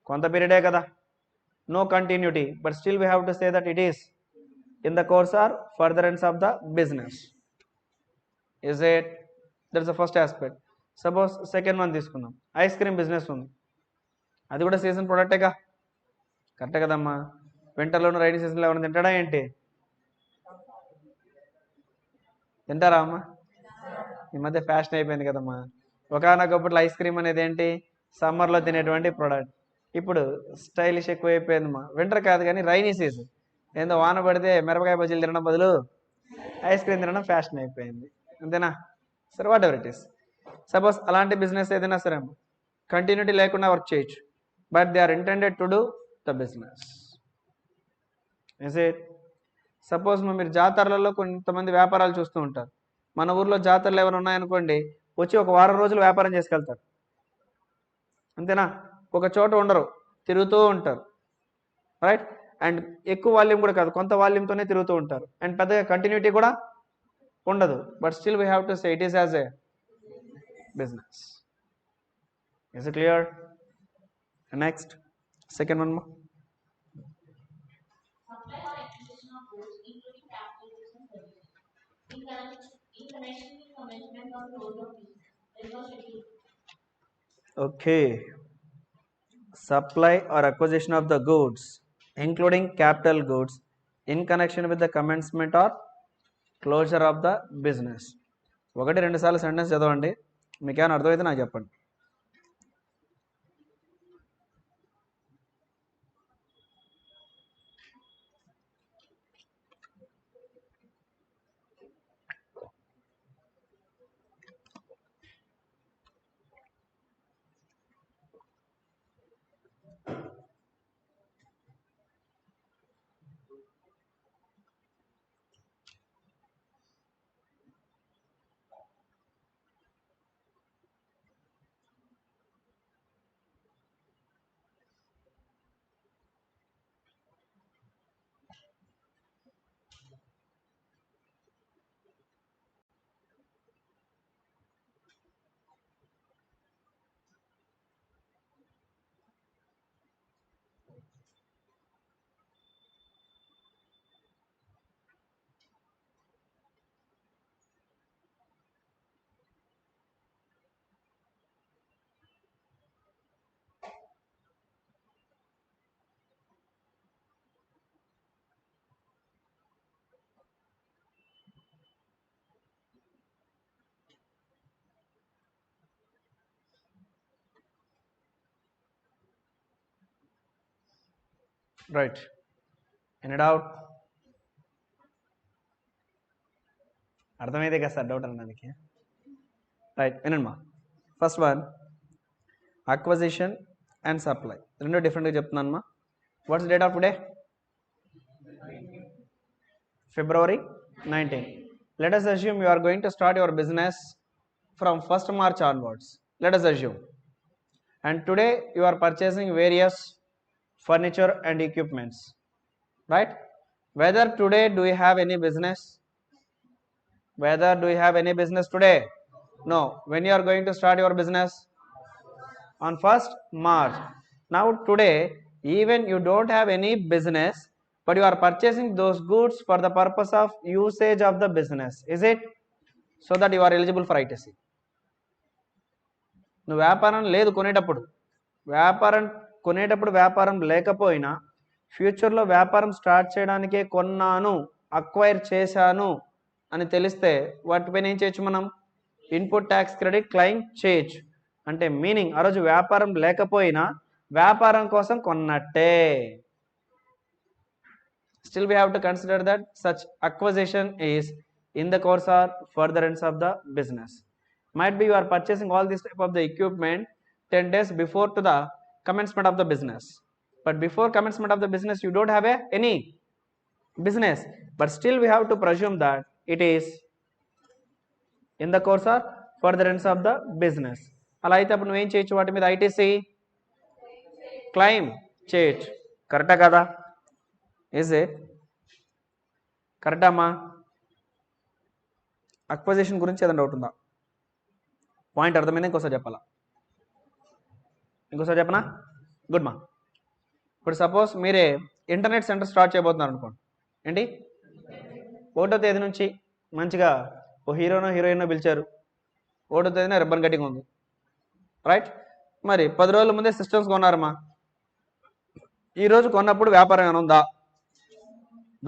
కొంత పీరియడే కదా, no continuity, but still we have to say that it is in the course or furtherance of the business. Is it? That's the first aspect. Suppose second one తీసుకుందాం, ice cream business ఉంది, అది కూడా season ప్రొడక్టేగా, కరెక్టే కదమ్మా. వింటర్లోను rainy సీజన్లో ఎవరైనా తింటాడా ఏంటి? తింటారా అమ్మా? ఈ మధ్య ఫ్యాషన్ అయిపోయింది కదమ్మా. ఒకనొకప్పుడు ఐస్ క్రీమ్ అనేది ఏంటి, సమ్మర్లో తినేటువంటి ప్రోడక్ట్. ఇప్పుడు స్టైలిష్ ఎక్కువ అయిపోయిందమ్మా. వింటర్ కాదు కానీ రైనీ సీజన్, ఏందో వాన పడితే మిరపకాయ బజ్జీలు తినడం బదులు ఐస్ క్రీమ్ తినడం ఫ్యాషన్ అయిపోయింది, అంతేనా? సరే, whatever it is. Suppose అలాంటి బిజినెస్ ఏదైనా సరే కంటిన్యూటీ లేకుండా వర్క్ చేయొచ్చు, but they are intended to do the business. Is it? Suppose మీరు జాతరలలో కొంతమంది వ్యాపారాలు చూస్తూ ఉంటారు. మన ఊర్లో జాతరలు ఏమైనా ఉన్నాయనుకోండి, వచ్చి ఒక వారం రోజులు వ్యాపారం చేసుకెళ్తారు, అంతేనా? ఒక చోట ఉండరు, తిరుగుతూ ఉంటారు, రైట్? అండ్ ఎక్కువ వాల్యూమ్ కూడా కాదు, కొంత వాల్యూమ్తోనే తిరుగుతూ ఉంటారు, అండ్ పెద్దగా కంటిన్యూటీ కూడా ఉండదు. But still we have to say it is as a business. Is it clear? Next, second one. Supply or acquisition of goods, including capital goods and services, in connection with commencement or close of business. There is no schedule. Okay. Supply or acquisition of the goods, including capital goods, in connection with the commencement or closure of the business. ఒకటి రెండు సార్లు sentence చదవండి, మీకు ఏమైనా అర్థమైతే నాకు చెప్పండి. Right, any doubt? అర్థమైతే కదా సార్ డౌట్ అన్నదానికి. రైట్, వినండి మా. First one, acquisition and supply, రెండు డిఫరెంట్గా చెప్తున్నాను మా. What's date of today? February 19. Let us assume you are going to start your business from 1st March onwards. Let us assume. And today you are purchasing various furniture and equipments, right? Whether today do you have any business? Whether do you have any business today? No. When you are going to start your business? On 1st March. Now today, even you don't have any business, but you are purchasing those goods for the purpose of usage of the business. Is it? So that you are eligible for ITC. నువ్వు వ్యాపారం లేదు కొనేటప్పుడు, వ్యాపారం లేకపోయినా ఫ్యూచర్లో వ్యాపారం start చేయడానికే కొన్నాను, అక్వైర్ చేశాను అని తెలిస్తే వాటిపైన ఏం చేయొచ్చు మనం? ఇన్పుట్ ట్యాక్స్ క్రెడిట్ క్లెయిమ్ చేయొచ్చు. అంటే మీనింగ్ ఆ రోజు వ్యాపారం లేకపోయినా వ్యాపారం కోసం కొన్నట్టే. Still we have to consider that such acquisition is in the course or furtherance of the business. Might be you are purchasing all this type of the equipment 10 days before to the commencement of the business. But before commencement of the business you don't have any business. But still we have to presume that it is in the course or furtherance of the business. అలా అయితే అప్పుడు నువ్వేం చేయొచ్చు? వాటి మీద ITC claim చేయొచ్చు. కరెక్టా కదా? Is it? కరెక్టా అమ్మా? అక్వజిషన్ గురించి ఏదైనా డౌట్ ఉందా? పాయింట్ అర్థమైందా? ఇంకోసారి చెప్పాలా? ఇంకోసారి చెప్పనా? గుడ్ మా. ఇప్పుడు సపోజ్ మీరే ఇంటర్నెట్ సెంటర్ స్టార్ట్ చేయబోతున్నారు అనుకోండి. ఏంటి 1వ తేదీ నుంచి మంచిగా ఓ హీరోనో హీరోయినో పిలిచారు. 1వ తేదీన రిబ్బన్ కటింగ్ ఉంది, రైట్? మరి 10 రోజుల ముందే సిస్టమ్స్ కొన్నారమ్మా. ఈరోజు కొన్నప్పుడు వ్యాపారం ఏమైనా ఉందా?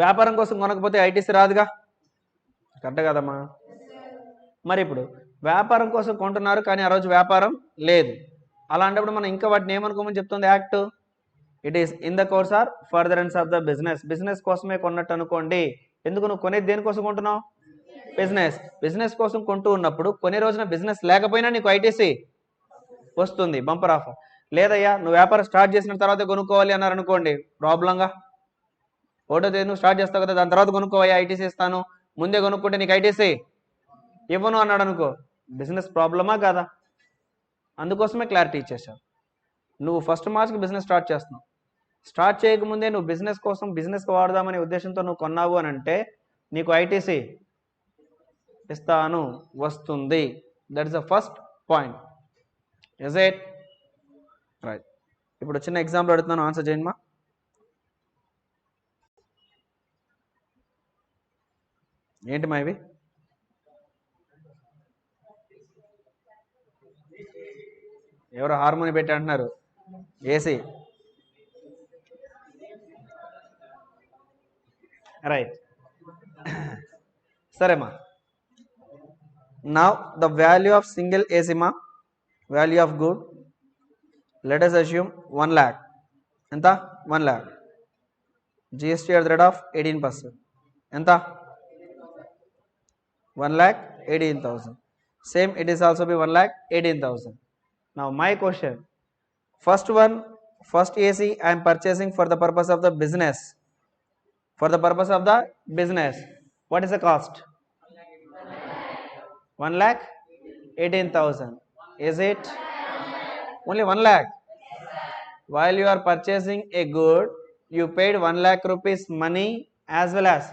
వ్యాపారం కోసం కొనకపోతే ఐటీసీ రాదుగా, కరెక్ట్ కదమ్మా? మరి ఇప్పుడు వ్యాపారం కోసం కొంటున్నారు కానీ ఆ రోజు వ్యాపారం లేదు. అలాంటప్పుడు మనం ఇంకా వాటిని ఏమనుకోమని చెప్తుంది act? It is in the course or furtherance of the business. Business కోసమే కొన్నట్టు అనుకోండి. ఎందుకు? నువ్వు కొనేది దేనికోసం కొంటున్నావు? బిజినెస్. బిజినెస్ కోసం కొంటూ ఉన్నప్పుడు కొనే రోజున బిజినెస్ లేకపోయినా నీకు ఐటీసీ వస్తుంది, బంపర్ ఆఫర్. లేదయ్యా నువ్వు వ్యాపారం స్టార్ట్ చేసిన తర్వాత కొనుక్కోవాలి అన్నారు అనుకోండి, ప్రాబ్లంగా. 1వ తేదీ నువ్వు స్టార్ట్ చేస్తావు కదా, దాని తర్వాత కొనుక్కోవయ్యా ఐటీసీ ఇస్తాను, ముందే కొనుక్కుంటే నీకు ఐటీసీ ఇవ్వను అన్నాడు అనుకో, బిజినెస్ ప్రాబ్లమా కాదా? అందుకోసమే క్లారిటీ ఇచ్చేసావు. నువ్వు ఫస్ట్ మార్చ్కి బిజినెస్ స్టార్ట్ చేస్తున్నావు. స్టార్ట్ చేయకముందే నువ్వు బిజినెస్ కోసం బిజినెస్కి వాడదామనే ఉద్దేశంతో నువ్వు కొన్నావు అని అంటే నీకు ఐటీసీ ఇస్తాను వస్తుంది. That is the first point. Is it right? ఇప్పుడు చిన్న ఎగ్జాంపుల్ అడుగుతున్నాను, ఆన్సర్ చేయండి మా. ఏంటి మా ఇవి? ఎవరు హార్మోని పెట్టి అంటున్నారు? AC, right. సరేమా. Now the value of single AC మా, value of good, let us assume 1 lakh. ఎంత? 1 lakh. జిఎస్టీ at the rate of 18%. ఎంత? 1,18,000. Same, it is also be 1,18,000. Now my question, first AC I am purchasing for the purpose of the business. For the purpose of the business, what is the cost? 1,18,000. Is it? Only 1 lakh. While you are purchasing a good, you paid 1 lakh rupees money as well as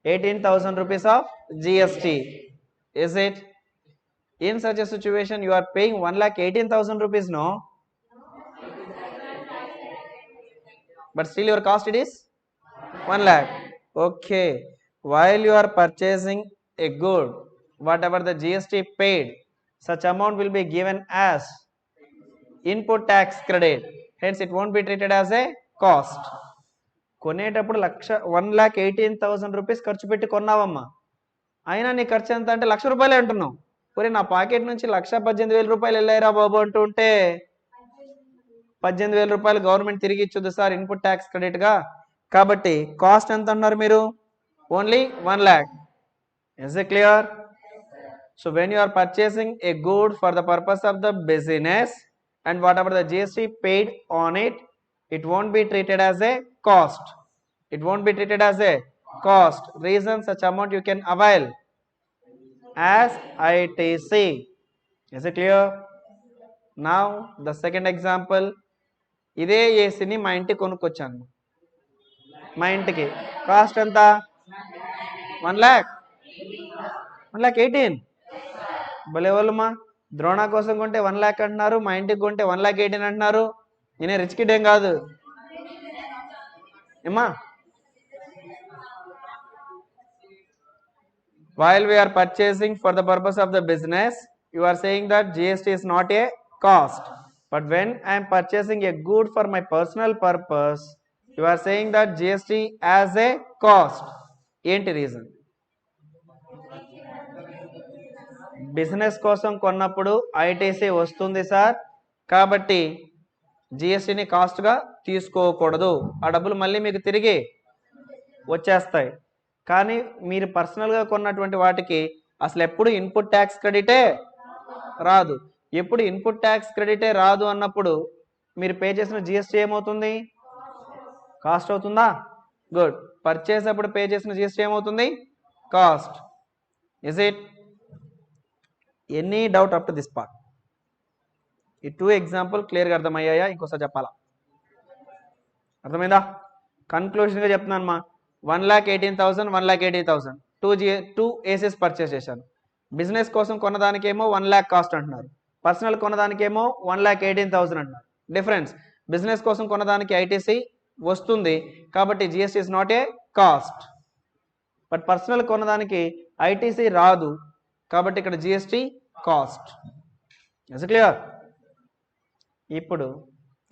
18,000 rupees of GST. Is it? In such a situation, you are paying 1,18,000 rupees, no? But still your cost it is 1 lakh. Okay. While you are purchasing a good, whatever the GST paid, such amount will be given as input tax credit. Hence, it won't be treated as a cost. కొనేటప్పుడు 1,18,000 rupees ఖర్చు పెట్టి కొన్నావమ్మా, అయినా నీ ఖర్చు ఎంత అంటే 1,00,000 రూపాయలే అంటున్నావు. ఒరే నా పాకెట్ నుంచి 1,18,000 రూపాయలు వెళ్ళాయిరా బాబు అంటూ ఉంటే 18,000 రూపాయలు గవర్నమెంట్ తిరిగి ఇచ్చుద్ది సార్ ఇన్పుట్ ట్యాక్స్ క్రెడిట్గా. కాబట్టి కాస్ట్ ఎంత అన్నారు మీరు? Only 1 lakh. Is it clear? So when you are purchasing a good for the purpose of the business and whatever the GST paid on it, it won't be treated as a cost. It won't be treated as a cost. Reason, such amount you can avail as ITC. Is it clear? Now the second example, ఇదే ఏసీని మా ఇంటికి కొనుక్కొచ్చాను. మా ఇంటికి cost ఎంత? 1 lakh. 1,18,000. భలే వాళ్ళమ్మా, ద్రోణ కోసం కొంటే 1 lakh అంటున్నారు, మా ఇంటికి కొంటే 1,18,000 అంటున్నారు. నేనే రిచ్ కిడ్ ఏం కాదు ఏమ్మా. While we are purchasing for the purpose of the business, you are saying that GST is not a cost. But when I am purchasing a good for my personal purpose, you are saying that GST as a cost. ఏంటి reason? Business కోసం కొన్నప్పుడు ITC వస్తుంది sir, కాబట్టి జిఎస్టీని కాస్ట్గా తీసుకోకూడదు. ఆ డబ్బులు మళ్ళీ మీకు తిరిగి వచ్చేస్తాయి. కానీ మీరు పర్సనల్గా కొన్నటువంటి వాటికి అసలు ఎప్పుడు ఇన్పుట్ ట్యాక్స్ క్రెడిటే రాదు. ఎప్పుడు ఇన్పుట్ ట్యాక్స్ క్రెడిటే రాదు అన్నప్పుడు మీరు పే చేసిన జిఎస్టీ ఏమవుతుంది? కాస్ట్ అవుతుందా? గుడ్. పర్చేస్ అప్పుడు పే చేసిన జిఎస్టీ ఏమవుతుంది? Cost. Is it? Any doubt up to this part? ఈ 2 ఎగ్జాంపుల్ క్లియర్గా అర్థమయ్యాయా? ఇంకోసారి చెప్పాలా? అర్థమైందా? కన్క్లూషన్గా చెప్తున్నాను మా. 1,18,000, 1,80,000 2 ఏసీస్ పర్చేస్ చేశాను. బిజినెస్ కోసం కొన్నదానికేమో 1 lakh కాస్ట్ అంటున్నారు, పర్సనల్ కొన్నదానికేమో 1,18,000 అంటున్నారు. డిఫరెన్స్, బిజినెస్ కోసం కొన్నదానికి ఐటీసీ వస్తుంది కాబట్టి GST is not a cost. But personal కొనదానికి ఐటీసీ రాదు కాబట్టి ఇక్కడ జిఎస్టీ కాస్ట్. Is clear? ఇప్పుడు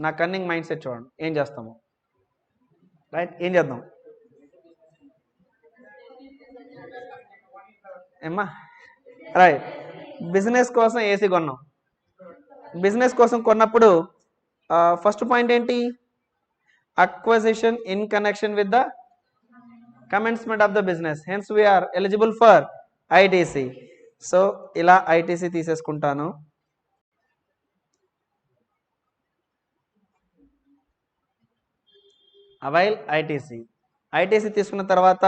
నా కన్నింగ్ మైండ్ సెట్ చూడండి, ఏం చేస్తాము. రైట్, ఏం చేద్దాం ఏమ్మా? రైట్, బిజినెస్ కోసం ఏసీ కొన్నాం. బిజినెస్ కోసం కొన్నప్పుడు ఫస్ట్ పాయింట్ ఏంటి? Acquisition in connection with the commencement of the business, hence we are eligible for ITC. So ఇలా ఐటీసీ తీసేసుకుంటాను. Avail ITC. ఐటీసీ తీసుకున్న తర్వాత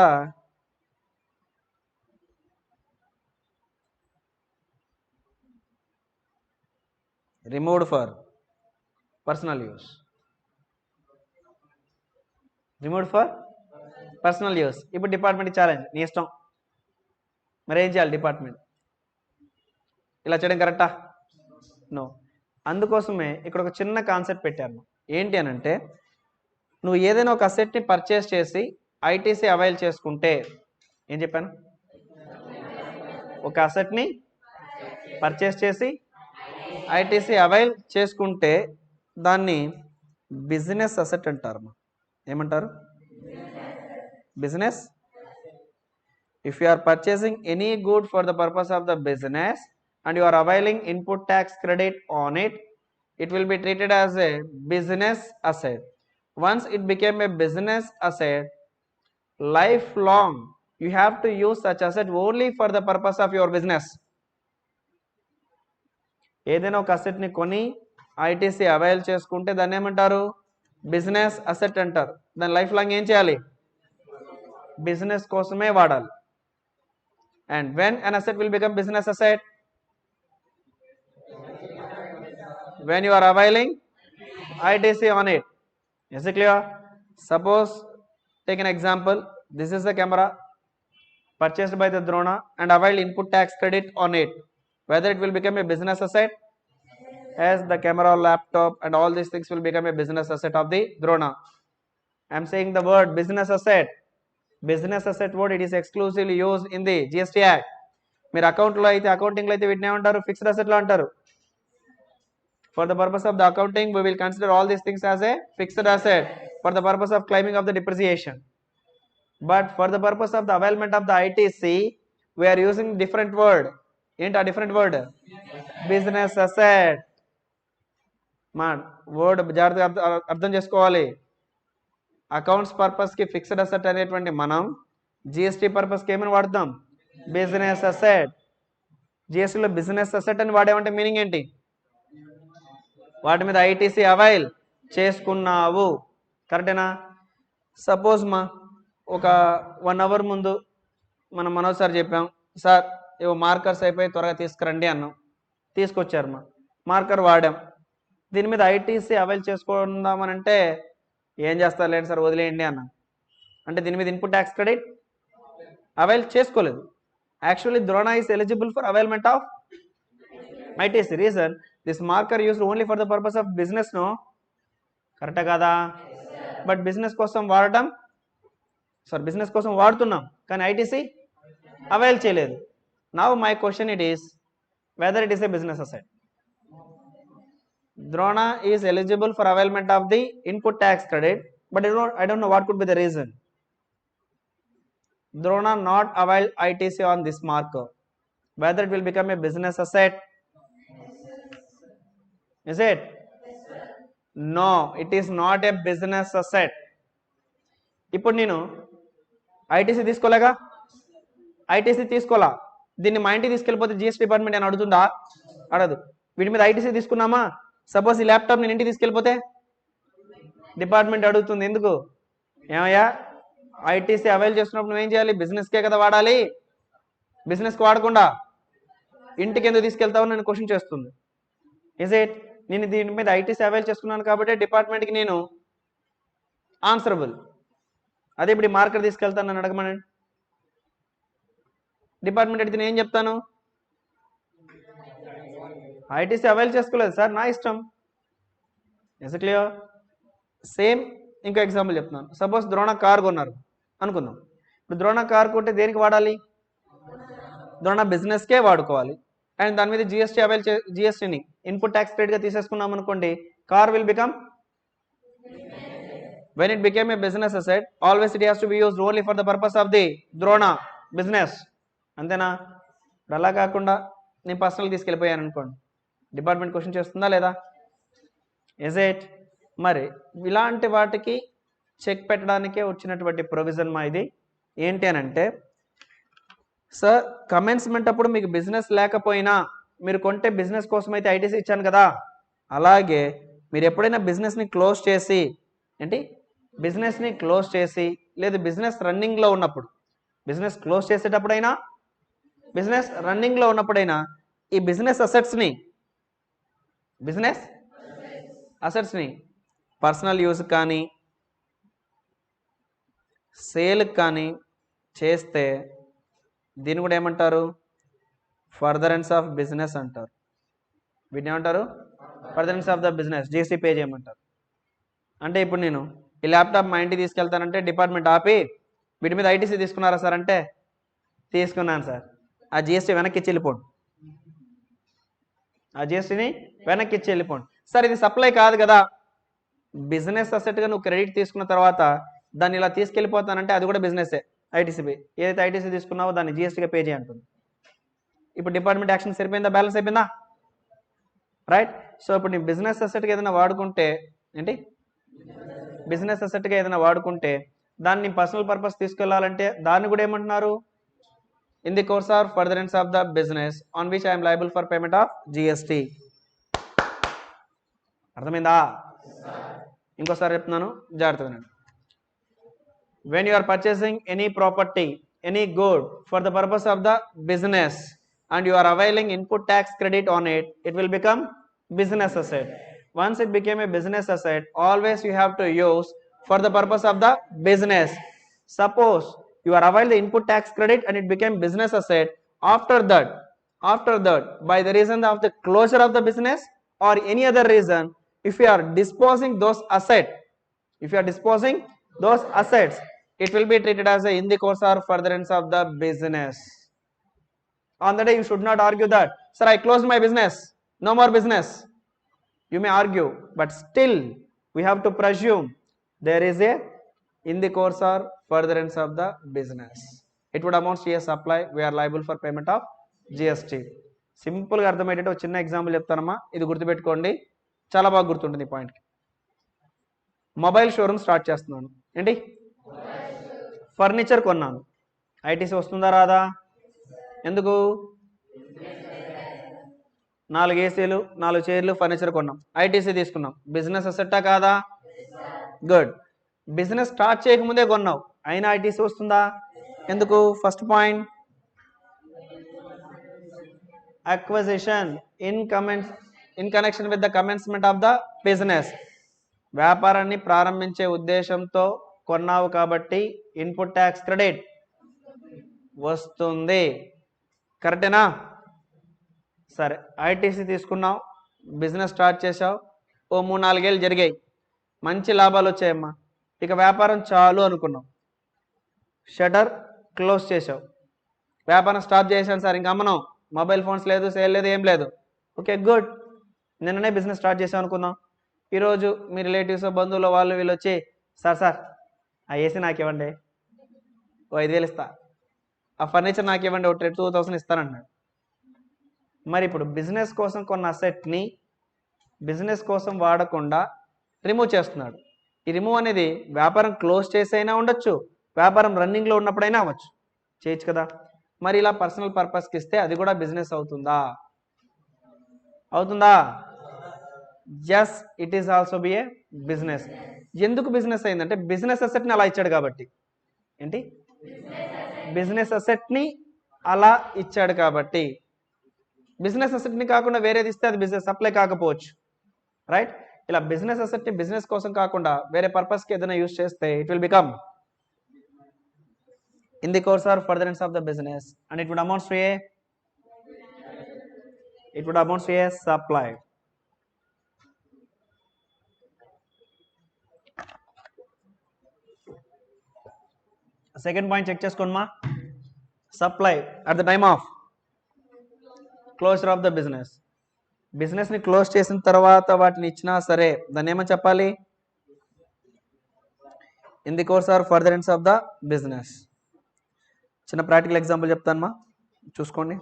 removed for personal use. Removed for personal use. ఇప్పుడు department challenge, నీ ఇష్టం, మరి ఏం చేయాలి డిపార్ట్మెంట్? ఇలా చేయడం కరెక్టా? నో. అందుకోసమే ఇక్కడ ఒక చిన్న కాన్సెప్ట్ పెట్టాను. ఏంటి అని అంటే, నువ్వు ఏదైనా ఒక అసెట్ని పర్చేస్ చేసి ఐటీసీ అవైల్ చేసుకుంటే, ఏం చెప్పాను? ఒక అసెట్ని పర్చేస్ చేసి ఐటీసీ అవైల్ చేసుకుంటే దాన్ని బిజినెస్ అసెట్ అంటారు. ఏమంటారు? business. If you are purchasing any good for the purpose of the business and you are availing input tax credit on it, it will be treated as a business asset. Once it became a business asset, lifelong you have to use such asset only for the purpose of your business. ఏదైనా ఒక అసెట్ని కొని ITC avail చేసుకుంటే దాన్ని ఏమంటారు? Business asset అంటారు. దాని life long ఏం చేయాలి? బిజినెస్ కోసమే వాడాలి. And when an asset will become business asset? When you are availing ITC on it. Is it clear? Suppose take an example, this is the camera purchased by the Drona and availed input tax credit on it. Whether it will become a business asset? As the camera, laptop and all these things will become a business asset of the Drona. I am saying the word business asset. Business asset word, it is exclusively used in the GST Act. మీరు అకౌంట్లో అయితే, అకౌంటింగ్లో అయితే వీటిని ఏమంటారు? Fixed అసెట్లో అంటారు. For the purpose of the accounting we will consider all these things as a fixed asset for the purpose of claiming of the depreciation. But for the purpose of the availment of the ITC, we are using different word. ఏంటి ఆ different word? Business asset. మా word జాగ్రత్తగా అర్థం చేసుకోవాలి. Accounts పర్పస్కి fixed asset అనేటువంటి మనం GST పర్పస్కి ఏమని వాడతాం? Business asset. జిఎస్టీలో బిజినెస్ అసెట్ అని వాడేమంటే మీనింగ్ ఏంటి? వాటి మీద ఐటీసీ అవైల్ చేసుకున్నావు. కరెక్టేనా? సపోజ్ మా ఒక 1 hour ముందు మనం మనోజ్ సార్ చెప్పాం, సార్ ఏవో మార్కర్స్ అయిపోయి త్వరగా తీసుకురండి అన్నాం. తీసుకొచ్చారు మా మార్కర్ వాడాం. దీని మీద ఐటీసీ అవైల్ చేసుకుందామని అంటే ఏం చేస్తారు లేండి సార్ వదిలేయండి అన్న. అంటే దీని మీద ఇన్పుట్ ట్యాక్స్ క్రెడిట్ అవైల్ చేసుకోలేదు. Actually Drona is eligible for availment of ITC. Reason this marker used only for the purpose of business. No, కరెక్టా కాదా? బట్ బిజినెస్ కోసం వాడటం, బిజినెస్ కోసం వాడుతున్నాం కానీ ఐటీసీ అవైల్ చేయలేదు. Now my question it is whether it is a business asset. Drona is eligible for availment of the input tax credit, but I don't know what could be the reason. Drona not avail ITC on this marker. Whether it will become a business asset? Is it? No, it is not a business asset. ఇప్పుడు నేను ITC తీసుకోలేగా, ITC తీసుకోలా, దీన్ని మా ఇంటికి తీసుకెళ్ళిపోతే GST department అని అడుగుతుందా? అడగదు. వీటి మీద ITC తీసుకున్నామా, suppose ఈ ల్యాప్టాప్ నేను ఇంటికి తీసుకెళ్ళిపోతే డిపార్ట్మెంట్ అడుగుతుంది. ఎందుకు? ఏమయ్యా ఐటీసీ అవైల్ చేస్తున్నప్పుడు నువ్వేం చేయాలి? బిజినెస్కే కదా వాడాలి, బిజినెస్కి వాడకుండా ఇంటికి ఎందుకు తీసుకెళ్తావు నన్ను క్వశ్చన్ చేస్తుంది. Is it? నేను దీని మీద ఐటీసీ అవైల్ చేసుకున్నాను కాబట్టి డిపార్ట్మెంట్కి నేను ఆన్సరబుల్. అదే ఇప్పుడు ఈ మార్కర్ తీసుకెళ్తాను నన్ను అడగమనండి. డిపార్ట్మెంట్ అడిగితే నేను ఏం చెప్తాను? ఐటీసీ అవైల్ చేసుకోలేదు సార్, నా ఇష్టం. Is it clear? సేమ్ ఇంకో ఎగ్జాంపుల్ చెప్తున్నాను. సపోజ్ ద్రోణ కార్ కొన్నారు అనుకుందాం. ఇప్పుడు ద్రోణ కార్ కొంటే దేనికి వాడాలి? ద్రోణ బిజినెస్కే వాడుకోవాలి. అండ్ దాని మీద జిఎస్టీ జిఎస్టీని ఇన్పుట్ ట్యాక్స్ క్రెడిట్గా తీసేసుకున్నాం అనుకోండి, car will become when it became a business asset, always it has to be used only for the purpose of the Drona business. అంతేనా? ఇప్పుడు అలా కాకుండా నేను పర్సనల్ తీసుకెళ్ళిపోయాను అనుకోండి, డిపార్ట్మెంట్ క్వశ్చన్ చేస్తుందా లేదా? Is it? మరి ఇలాంటి వాటికి చెక్ పెట్టడానికే వచ్చినటువంటి ప్రొవిజన్ మా ఇది. ఏంటి అని అంటే, సార్ కమెన్స్మెంట్ అప్పుడు మీకు బిజినెస్ లేకపోయినా మీరు కొంటే బిజినెస్ కోసం అయితే ఐటీసీ ఇచ్చాను కదా, అలాగే మీరు ఎప్పుడైనా బిజినెస్ని క్లోజ్ చేసి ఏంటి బిజినెస్ని క్లోజ్ చేసి లేదు బిజినెస్ రన్నింగ్లో ఉన్నప్పుడు, బిజినెస్ క్లోజ్ చేసేటప్పుడైనా బిజినెస్ రన్నింగ్లో ఉన్నప్పుడైనా ఈ బిజినెస్ అసెట్స్ని పర్సనల్ యూజ్ కానీ సేల్కి కానీ చేస్తే దీన్ని కూడా ఏమంటారు? ఫర్దరెన్స్ ఆఫ్ బిజినెస్ అంటారు. వీటిని ఏమంటారు? Furtherance of the business, GST pay చేయమంటారు. అంటే ఇప్పుడు నేను ఈ ల్యాప్టాప్ మా ఇంటికి తీసుకెళ్తానంటే డిపార్ట్మెంట్ ఆపి వీటి మీద ఐటీసీ తీసుకున్నారా సార్ అంటే, తీసుకున్నాను సార్, ఆ జిఎస్టీ వెనక్కి ఇచ్చి వెళ్ళిపోండి, ఆ జిఎస్టీని వెనక్కి ఇచ్చి వెళ్ళిపోండి. సార్ ఇది సప్లై కాదు కదా, బిజినెస్ అసెట్గా నువ్వు క్రెడిట్ తీసుకున్న తర్వాత దాన్ని ఇలా తీసుకెళ్ళిపోతానంటే అది కూడా బిజినెసే, ఐటీసీ పే. ఏదైతే ఐటీసీ తీసుకున్నావో దాన్ని జిఎస్టీగా పే చేయంటుంది. ఇప్పుడు డిపార్ట్మెంట్ యాక్షన్ సరిపోయిందా? బ్యాలెన్స్ అయిపోయిందా? రైట్. సో ఇప్పుడు నీ బిజినెస్ అసెట్గా ఏదైనా వాడుకుంటే ఏంటి, బిజినెస్ అసెట్గా ఏదైనా వాడుకుంటే దాన్ని పర్సనల్ పర్పస్ తీసుకెళ్లాలంటే దాన్ని కూడా ఏమంటున్నారు? In the course or furtherance of the business on which I'm liable for payment of GST. అర్థమైందా? ఇంకోసారి చెప్తున్నాను, జాగ్రత్త వినండి. When you are purchasing any property, any good for the purpose of the business and you are availing input tax credit on it, it will become business asset. Once it became a business asset, always you have to use for the purpose of the business. Suppose you are availed the input tax credit and it became business asset. After that, by the reason of the closure of the business or any other reason, if you are disposing those assets, it will be treated as a in the course or furtherance of the business. On the day you should not argue that, sir, I closed my business, no more business. You may argue, but still we have to presume there is a in the course or furtherance of the business. It would amount to a supply, we are liable for payment of GST. Simple గా అర్థమయ్యేటట్టు ఒక చిన్న example చెప్తానమ్మా, ఇది గుర్తుపెట్టుకోండి, చాలా బాగా గుర్తుంటుంది ఈ పాయింట్. మొబైల్ షోరూమ్ స్టార్ట్ చేస్తున్నాను, ఏంటి ఫర్నిచర్ కొన్నాను, ఐటీసీ వస్తుందా రాదా? ఎందుకు? 4 ఏసీలు 4 చైర్లు ఫర్నిచర్ కొన్నాం, ఐటీసీ తీసుకున్నాం, బిజినెస్ అసెట్టా కాదా? గుడ్. బిజినెస్ స్టార్ట్ చేయకముందే కొన్నావు, అయినా ఐటీసీ వస్తుందా? ఎందుకు? First point, acquisition in connection with the commencement of the business. వ్యాపారాన్ని ప్రారంభించే ఉద్దేశంతో కొన్నావు కాబట్టి ఇన్పుట్ ట్యాక్స్ క్రెడిట్ వస్తుంది. కరెక్టేనా? సరే, ఐటీసీ తీసుకున్నావు, బిజినెస్ స్టార్ట్ చేసావు, ఓ 3-4 ఏళ్ళు జరిగాయి, మంచి లాభాలు వచ్చాయమ్మా, ఇక వ్యాపారం చాలు అనుకున్నావు, షటర్ క్లోజ్ చేసావు, వ్యాపారం స్టాప్ చేశాను సార్, ఇంకా అమ్మను, మొబైల్ ఫోన్స్ లేదు, సేల్ లేదు, ఏం లేదు. ఓకే గుడ్, నిన్ననే బిజినెస్ స్టార్ట్ చేసాం అనుకుందాం. ఈరోజు మీ రిలేటివ్స్ బంధువులు వాళ్ళు వీళ్ళు వచ్చి, సార్ ఆ ఏసీ నాకు ఇవ్వండి, ఓ 5,000 ఇస్తా, ఆ ఫర్నిచర్ నాకు ఇవ్వండి, ఓ 2,000 ఇస్తానన్నాడు. మరి ఇప్పుడు బిజినెస్ కోసం కొన్న అసెట్ని బిజినెస్ కోసం వాడకుండా రిమూవ్ చేస్తున్నాడు. ఈ రిమూవ్ అనేది వ్యాపారం క్లోజ్ చేసైనా ఉండొచ్చు, వ్యాపారం రన్నింగ్లో ఉన్నప్పుడైనా అవ్వచ్చు, చేయొచ్చు కదా. మరి ఇలా పర్సనల్ పర్పస్కి ఇస్తే అది కూడా బిజినెస్ అవుతుందా? Yes, it is also be a business. ఎందుకు బిజినెస్ అయిందంటే బిజినెస్ అసెట్ని అలా ఇచ్చాడు కాబట్టి. ఏంటి? బిజినెస్ అసెట్ని అలా ఇచ్చాడు కాబట్టి. బిజినెస్ అసెట్ని కాకుండా వేరేది ఇస్తే అది బిజినెస్ సప్లై కాకపోవచ్చు, రైట్? ఇలా బిజినెస్ అసెట్ని బిజినెస్ కోసం కాకుండా వేరే పర్పస్కి ఏదైనా యూజ్ చేస్తే it will become in the course or furtherance of the business and it would amount to a supply. Second point check చేసుకోండి మా. Supply at the time of closure of the business. బిజినెస్ని close చేసిన తర్వాత వాటిని ఇచ్చినా సరే దాన్ని ఏమని చెప్పాలి? In the course or furtherance of the business. చిన్న ప్రాక్టికల్ ఎగ్జాంపుల్ చెప్తాను మా, చూసుకోండి.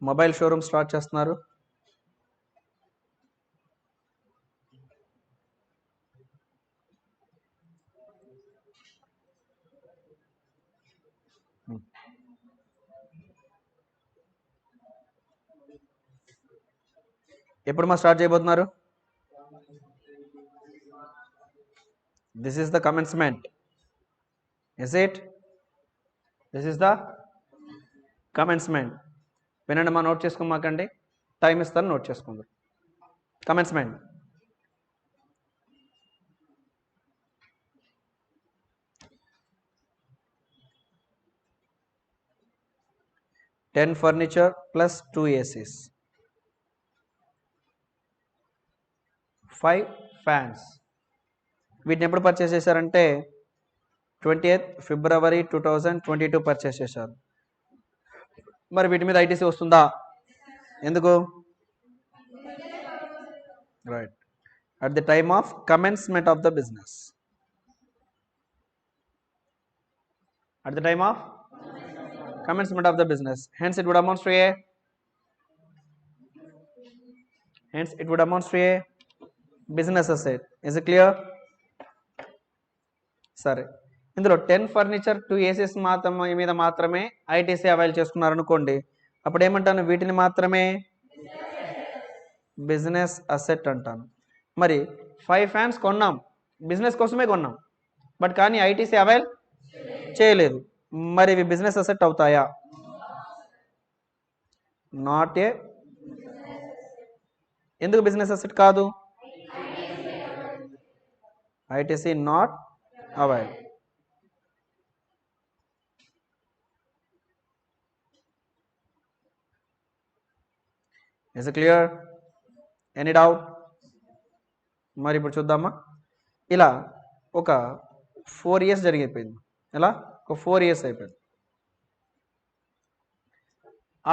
మొబైల్ షోరూమ్ స్టార్ట్ చేస్తున్నారు. ఎప్పుడు మా స్టార్ట్ చేయబోతున్నారు? This is the commencement. Is it? This is the commencement. వినండి మా, నోట్ చేసుకోమాకండి, టైం ఇస్తాను, నోట్ చేసుకోండి. Commencement. Ten furniture plus 2 ACs, 5 fans. వీటిని ఎప్పుడు పర్చేస్ చేశారంటే 28th February 2022 పర్చేస్ చేశారు. మరి వీటి మీద ఐటీసీ వస్తుందా? ఎందుకు? Right, at the time of commencement of the business. At the time of commencement of the business. Hence it would amount to a business asset. Is it clear? సరే, ఇందులో 10 furniture 2 ACs మీద మాత్రమే ITC avail చేసుకున్నారు అనుకోండి, అప్పుడు ఏమంటాను? వీటిని మాత్రమే business asset అంటాను. మరి 5 ఫ్యాన్స్ కొన్నాం, బిజినెస్ కోసమే కొన్నాం, బట్ కానీ ఐటీసీ అవైల్ చేయలేదు, మరి ఇవి బిజినెస్ అసెట్ అవుతాయా? Not a. ఎందుకు బిజినెస్ అసెట్ కాదు? ITC not avail. Is clear? Any doubt? మరి ఇప్పుడు చూద్దామా. ఇలా ఒక 4 years జరిగిపోయింది. ఎలా? ఒక 4 years అయిపోయింది.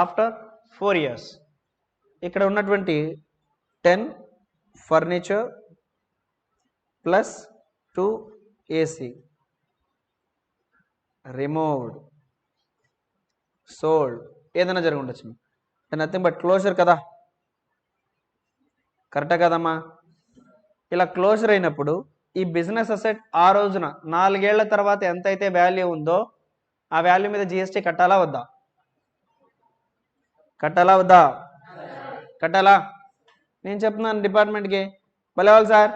ఆఫ్టర్ 4 years ఇక్కడ ఉన్నటువంటి 10 furniture plus 2 AC removed, sold, ఏదైనా జరిగి ఉండొచ్చు. నథింగ్ బట్ క్లోజర్ కదా, కరెక్టా కదమ్మా? ఇలా క్లోజర్ అయినప్పుడు ఈ బిజినెస్ అసెట్ ఆ రోజున 4 ఏళ్ల తర్వాత ఎంతైతే వాల్యూ ఉందో ఆ వాల్యూ మీద జిఎస్టీ కట్టాలా వద్దా? కట్టాలా వద్దా? కట్టాలా? నేను చెప్తున్నాను డిపార్ట్మెంట్కి, భలేవాళ్ళు సార్,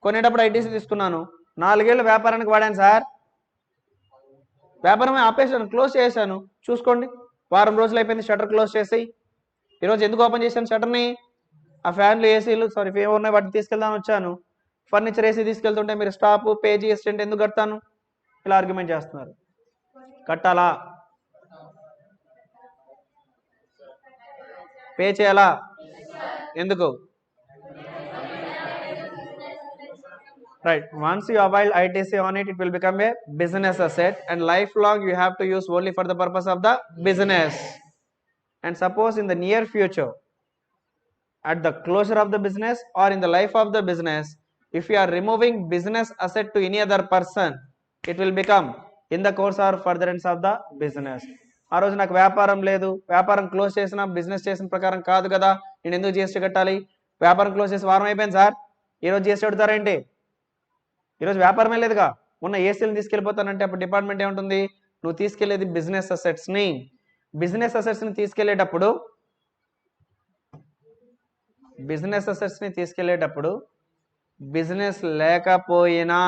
కొనేటప్పుడు ఐటీసీ తీసుకున్నాను, 4 ఏళ్ళు వ్యాపారానికి వాడాను సార్, వ్యాపారమే ఆపేసాను, క్లోజ్ చేశాను, చూసుకోండి వారం రోజులు అయిపోయింది షట్టర్ క్లోజ్ చేసి. ఈరోజు ఎందుకు ఓపెన్ చేశాను షట్టర్ని? ఆ ఫ్యాన్లు ఏసీలు ఏమో ఉన్నాయి వాటిని తీసుకెళ్దామని వచ్చాను. ఫర్నిచర్ ఏసీ తీసుకెళ్తుంటే మీరు స్టాప్ పే జిఎస్టీ అంటే ఎందుకు కడతాను? ఇలా ఆర్గ్యుమెంట్ చేస్తున్నారు. కట్టాలా? పే చేయాలా? ఎందుకు? Right, once you avail ITC on it, it will become a business asset, and lifelong you have to use only for the purpose of the business. And suppose in the near future, at the closure of the business or in the life of the business, if you are removing business asset to any other person, it will become in the course or furtherance of the business. ఆ రోజు నాకు వ్యాపారం లేదు, వ్యాపారం close చేసిన business చేసిన ప్రకారం కాదు కదా, నేను ఎందుకు జిఎస్టీ కట్టాలి? వ్యాపారం క్లోజ్ చేసి వారం అయిపోయింది సార్, ఈరోజు జిఎస్టీ కడతారేంటి? ఈరోజు వ్యాపారమే లేదుగా, ఉన్న ఏసీలను తీసుకెళ్ళిపోతానంటే అప్పుడు డిపార్ట్మెంట్ ఏముంటుంది? నువ్వు తీసుకెళ్లేది బిజినెస్ అసెట్స్ని. బిజినెస్ అసెట్స్ని తీసుకెళ్లేటప్పుడు బిజినెస్ లేకపోయినా,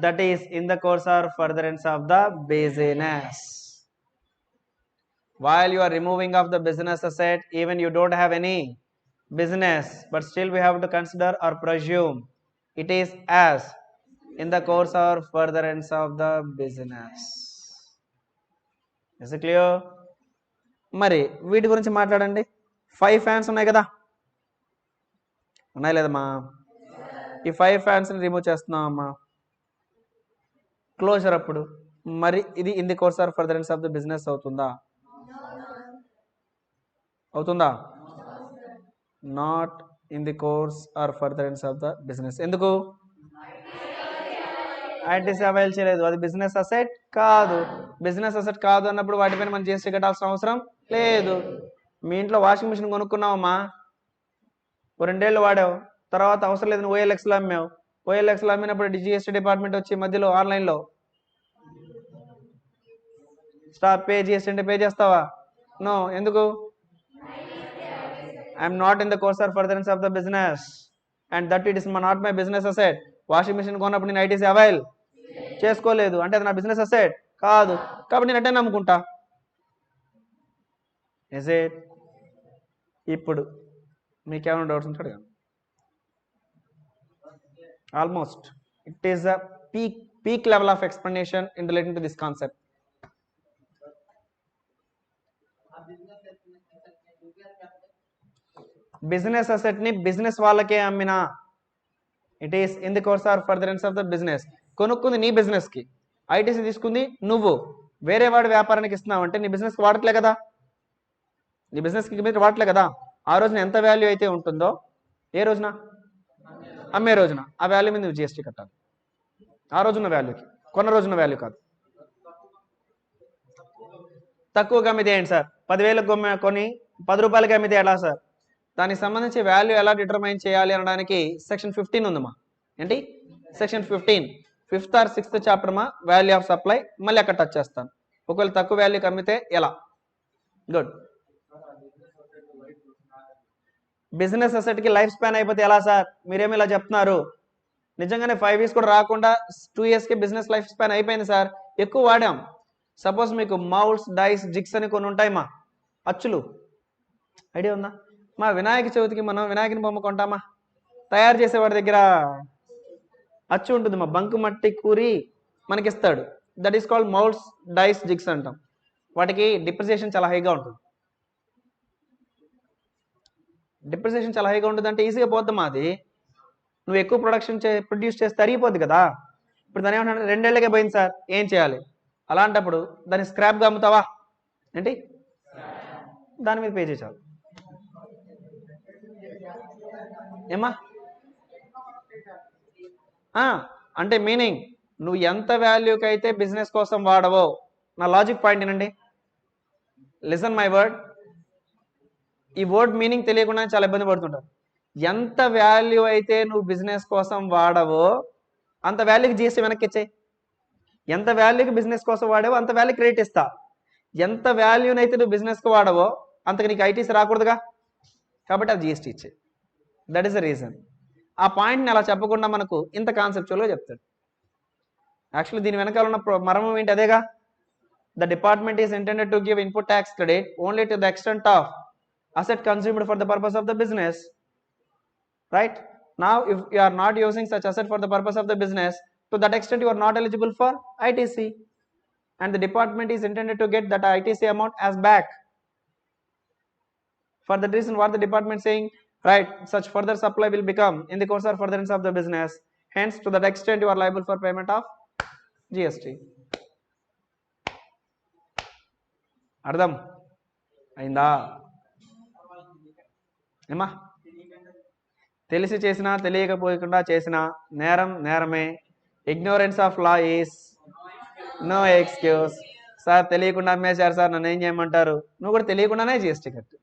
that is in the course or furtherance of the business. While you are removing of the business asset, even you don't have any business, but still we have to consider or presume it is as in the course or furtherance of the business. Is it clear? మరి వీటి గురించి మాట్లాడండి. 5 fans ఉన్నాయి కదా, ఉన్నాయి లేదమ్మా? ఈ 5 ఫ్యాన్స్ని remove చేస్తున్నాం అమ్మా. క్లోజర్ అప్పుడు మరి ఇది in the course or furtherance of the business అవుతుందా? అవుతుందా? Not in the course or furtherance of the business. ఎందుకు? ఐటీసీ అవైల్ చేయలేదు, అది బిజినెస్ అసెట్ కాదు. బిజినెస్ అసెట్ కాదు అన్నప్పుడు వాటిపైన మనం జిఎస్టీ కట్టాల్సిన అవసరం లేదు. మీ ఇంట్లో వాషింగ్ మిషన్ కొనుక్కున్నావమ్మా, 2 ఏళ్ళు వాడావు, తర్వాత అవసరం లేదు నువ్వు OLXలో అమ్మావు. OLXలో అమ్మినప్పుడు జిఎస్టీ డిపార్ట్మెంట్ వచ్చి మధ్యలో ఆన్లైన్లో స్టాప్ పే జిఎస్టీ అంటే పే చేస్తావా? నో. ఎందుకు? I'm not in the course or furtherance of the business and that it is not my business asset. Washing machine కొన్నప్పుడు నేను ఐటీసీ అవైల్ చేసుకోలేదు అంటే అది నా బిజినెస్ అసెట్ కాదు, కాబట్టి నేను అట్టే నమ్ముకుంటా. Is it? ఇప్పుడు మీకేమైనా డౌట్స్ ఉంటాడు కదా? Almost it is a peak level of explanation in relating to this concept. Business asset ని బిజినెస్ వాళ్ళకే అమ్మినా it is in the course or furtherance of the business. కొనుక్కుంది నీ బిజినెస్ కి, ఐటీసీ తీసుకుంది నువ్వు, వేరే వాడి వ్యాపారానికి ఇస్తున్నావు అంటే నీ బిజినెస్ కి వాడట్లే కదా, నీ బిజినెస్ కి మీరు వాడట్లే కదా. ఆ రోజున ఎంత వాల్యూ అయితే ఉంటుందో, ఏ రోజున? అమ్మే రోజున ఆ వాల్యూ మీద నువ్వు జిఎస్టీ కట్టాలి. ఆ రోజున్న వాల్యూకి, కొన్న రోజున్న వాల్యూ కాదు. తక్కువగా అమ్మితే ఏంటి సార్? 10,000కి కొని 10 రూపాయలకి అమ్మితే ఎలా సార్? దానికి సంబంధించి వాల్యూ ఎలా డిటర్మైన్ చేయాలి అనడానికి సెక్షన్ 15 ఉందమ్మా. ఏంటి section 15? 5th or 6th chapter మా వాల్యూ ఆఫ్ సప్లై. మళ్ళీ అక్కడ టచ్ చేస్తాను. ఒకవేళ తక్కువ వాల్యూకి అమ్మితే ఎలా? గుడ్. బిజినెస్ అసెట్కి లైఫ్ స్పాన్ అయిపోతే ఎలా సార్? మీరేమి ఇలా చెప్తున్నారు? నిజంగానే 5 years కూడా రాకుండా 2 yearsకి బిజినెస్ లైఫ్ స్పాన్ అయిపోయింది సార్, ఎక్కువ వాడాం. సపోజ్ మీకు మౌల్స్, డైస్, జిగ్స్ అని కొన్ని ఉంటాయి మా, అచ్చులు, ఐడియా ఉందా? మా వినాయక చవితికి మనం వినాయకుని బొమ్మ కొంటామా, తయారు చేసేవాడి దగ్గర అచ్చు ఉంటుంది మా, బంకు మట్టి కూరి మనకిస్తాడు. That is called moulds, dies, jigs అంటాం. వాటికి డిప్రిసియేషన్ చాలా హైగా ఉంటుంది. డిప్రిసియేషన్ చాలా హైగా ఉంటుంది అంటే ఈజీగా పోద్దమ్మా అది. నువ్వు ఎక్కువ ప్రొడ్యూస్ చేస్తే తరిగిపోద్ది కదా. ఇప్పుడు దాని ఏమంటే 2 ఏళ్ళకే పోయింది సార్, ఏం చేయాలి? అలాంటప్పుడు దాన్ని స్క్రాప్గా అమ్ముతావా? ఏంటి? దాని మీద పే చేసావు ఏమా? అంటే మీనింగ్ నువ్వు ఎంత వాల్యూకి అయితే బిజినెస్ కోసం వాడవో, నా లాజిక్ పాయింట్ ఏనండి, లిసన్ మై వర్డ్. ఈ వర్డ్ మీనింగ్ తెలియకుండా చాలా ఇబ్బంది పడుతుంటారు. ఎంత వాల్యూ అయితే నువ్వు బిజినెస్ కోసం వాడవో అంత వాల్యూకి జిఎస్టీ వెనక్కి ఇచ్చేయి. ఎంత వాల్యూకి బిజినెస్ కోసం వాడావో అంత వాల్యూ క్రెడిట్ ఇస్తా. ఎంత వాల్యూని అయితే నువ్వు బిజినెస్కి వాడవో అంతకు నీకు ఐటీసీ రాకూడదుగా, కాబట్టి అది జిఎస్టీ ఇచ్చేయి. That is the reason. ఆ పాయింట్ని అలా చెప్పకుండా మనకు ఇంత కాన్సెప్చువల్గా చెప్తాడు. యాక్చువల్లీ దీని వెనకాల ఉన్న మర్మం ఏంటి? అదేగా, the department is intended to give input tax credit only to the extent of asset consumed for the purpose of the business, right? Now if you are not using such asset for the purpose of the business, to that extent you are not eligible for ITC, and the department is intended to get that ITC amount as back. For that reason what the department saying, right, such further supply will become in the course or furtherance of the business, hence to that extent you are liable for payment of GST. అర్థం అయిందా? ఏమా? తెలిసి చేసినా తెలియకపోకుండా చేసినా నేరం నేరమే. Ignorance of law is no excuse. Sir తెలియకుండా అమ్మేశారు సార్, నన్ను ఏం చేయమంటారు? నువ్వు కూడా తెలియకుండానే జిఎస్టీ కట్టు,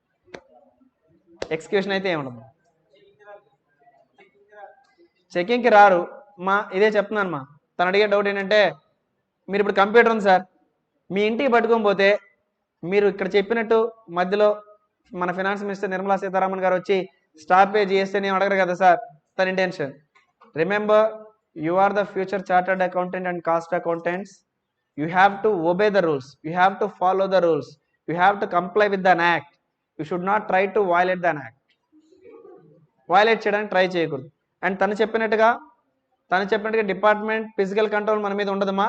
ఎక్స్క్యూషన్ అయితే ఏముండదు. చెకింగ్కి రారు మా, ఇదే చెప్తున్నాను మా. తను అడిగే డౌట్ ఏంటంటే, మీరు ఇప్పుడు కంప్యూటర్ ఉంది సార్, మీ ఇంటికి పట్టుకొని పోతే మీరు ఇక్కడ చెప్పినట్టు మధ్యలో మన ఫైనాన్స్ మినిస్టర్ నిర్మలా సీతారామన్ గారు వచ్చి స్టాప్ పే జిఎస్టీ అని అడగరు కదా సార్, తన intention. Remember, you are the future chartered accountant and cost accountants. You have to obey the rules, you have to follow the rules, you have to comply with the act. You should not try to violate the act. Violate చేయడానికి try చేయకూడదు. And తను చెప్పినట్టుగా department physical control మన మీద ఉండదమ్మా.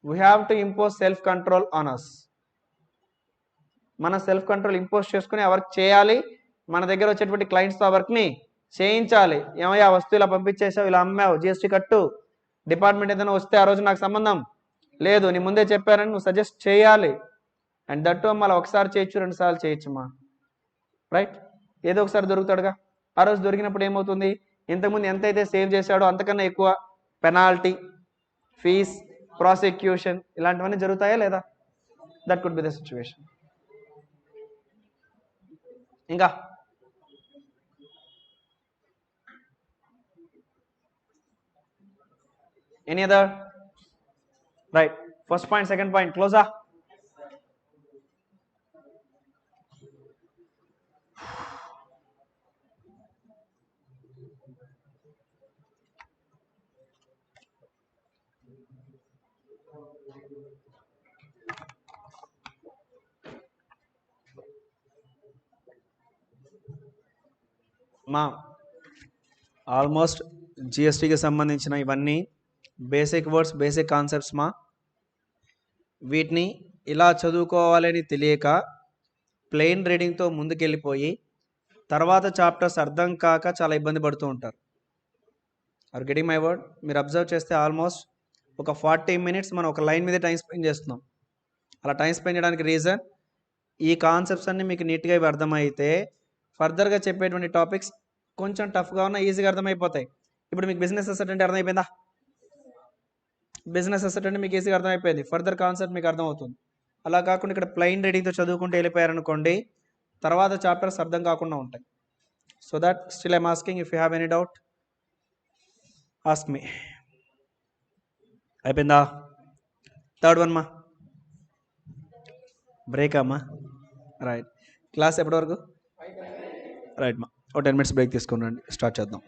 We have to impose self control on us. మన self control impose చేసుకుని ఆ వర్క్ చేయాలి. మన దగ్గర వచ్చేటువంటి క్లయింట్స్తో ఆ వర్క్ని చేయించాలి. ఏమయ్యా వస్తువు ఇలా పంపించేసావు, ఇలా అమ్మావు, జిఎస్టీ కట్టు, డిపార్ట్మెంట్ ఏదైనా వస్తే ఆ రోజు నాకు సంబంధం లేదు, నీ ముందే చెప్పారని నువ్వు సజెస్ట్ చేయాలి. అండ్ దట్టు మళ్ళీ ఒకసారి చేయొచ్చు, 2 సార్లు చేయొచ్చమ్మా, రైట్? ఏదో ఒకసారి దొరుకుతాడుగా. ఆ రోజు దొరికినప్పుడు ఏమవుతుంది, ఇంతకుముందు ఎంతైతే సేవ్ చేశాడో అంతకన్నా ఎక్కువ పెనాల్టీ, ఫీజ్, ప్రాసిక్యూషన్ ఇలాంటివన్నీ జరుగుతాయా లేదా? That could be the situation. ఇంకా any other? Right, first point, second point క్లోజా? మా ఆల్మోస్ట్ జిఎస్టీకి సంబంధించిన ఇవన్నీ బేసిక్ వర్డ్స్, బేసిక్ కాన్సెప్ట్స్ మా. వీటిని ఇలా చదువుకోవాలని తెలియక ప్లెయిన్ రీడింగ్తో ముందుకెళ్ళిపోయి తర్వాత చాప్టర్స్ అర్థం కాక చాలా ఇబ్బంది పడుతూ ఉంటారు. Are getting my word? మీరు అబ్జర్వ్ చేస్తే ఆల్మోస్ట్ ఒక 40 minutes మనం ఒక లైన్ మీద టైం స్పెండ్ చేస్తున్నాం. అలా టైం స్పెండ్ చేయడానికి రీజన్ ఈ కాన్సెప్ట్స్ అన్నీ మీకు నీట్గా ఇవి అర్థమైతే ఫర్దర్గా చెప్పేటువంటి టాపిక్స్ కొంచెం టఫ్గా ఉన్న ఈజీగా అర్థమైపోతాయి. ఇప్పుడు మీకు బిజినెస్ అసెట్ అంటే అర్థమైపోయిందా? బిజినెస్ అసెట్ అంటే మీకు ఈజీగా అర్థమైపోయింది, ఫర్దర్ కాన్సెప్ట్ మీకు అర్థమవుతుంది. అలా కాకుండా ఇక్కడ ప్లెయిన్ రీడింగ్తో చదువుకుంటూ వెళ్ళిపోయారనుకోండి, తర్వాత చాప్టర్స్ అర్థం కాకుండా ఉంటాయి. So that still I'm asking, if you have any doubt ask me. అయిపోయిందా? థర్డ్ వన్ మా, బ్రేక్ అమ్మా. రైట్, క్లాస్ ఎప్పటి వరకు? రైట్ మా, ఒక 10 minutes బ్రేక్ తీసుకుని రండి, స్టార్ట్ చేద్దాం.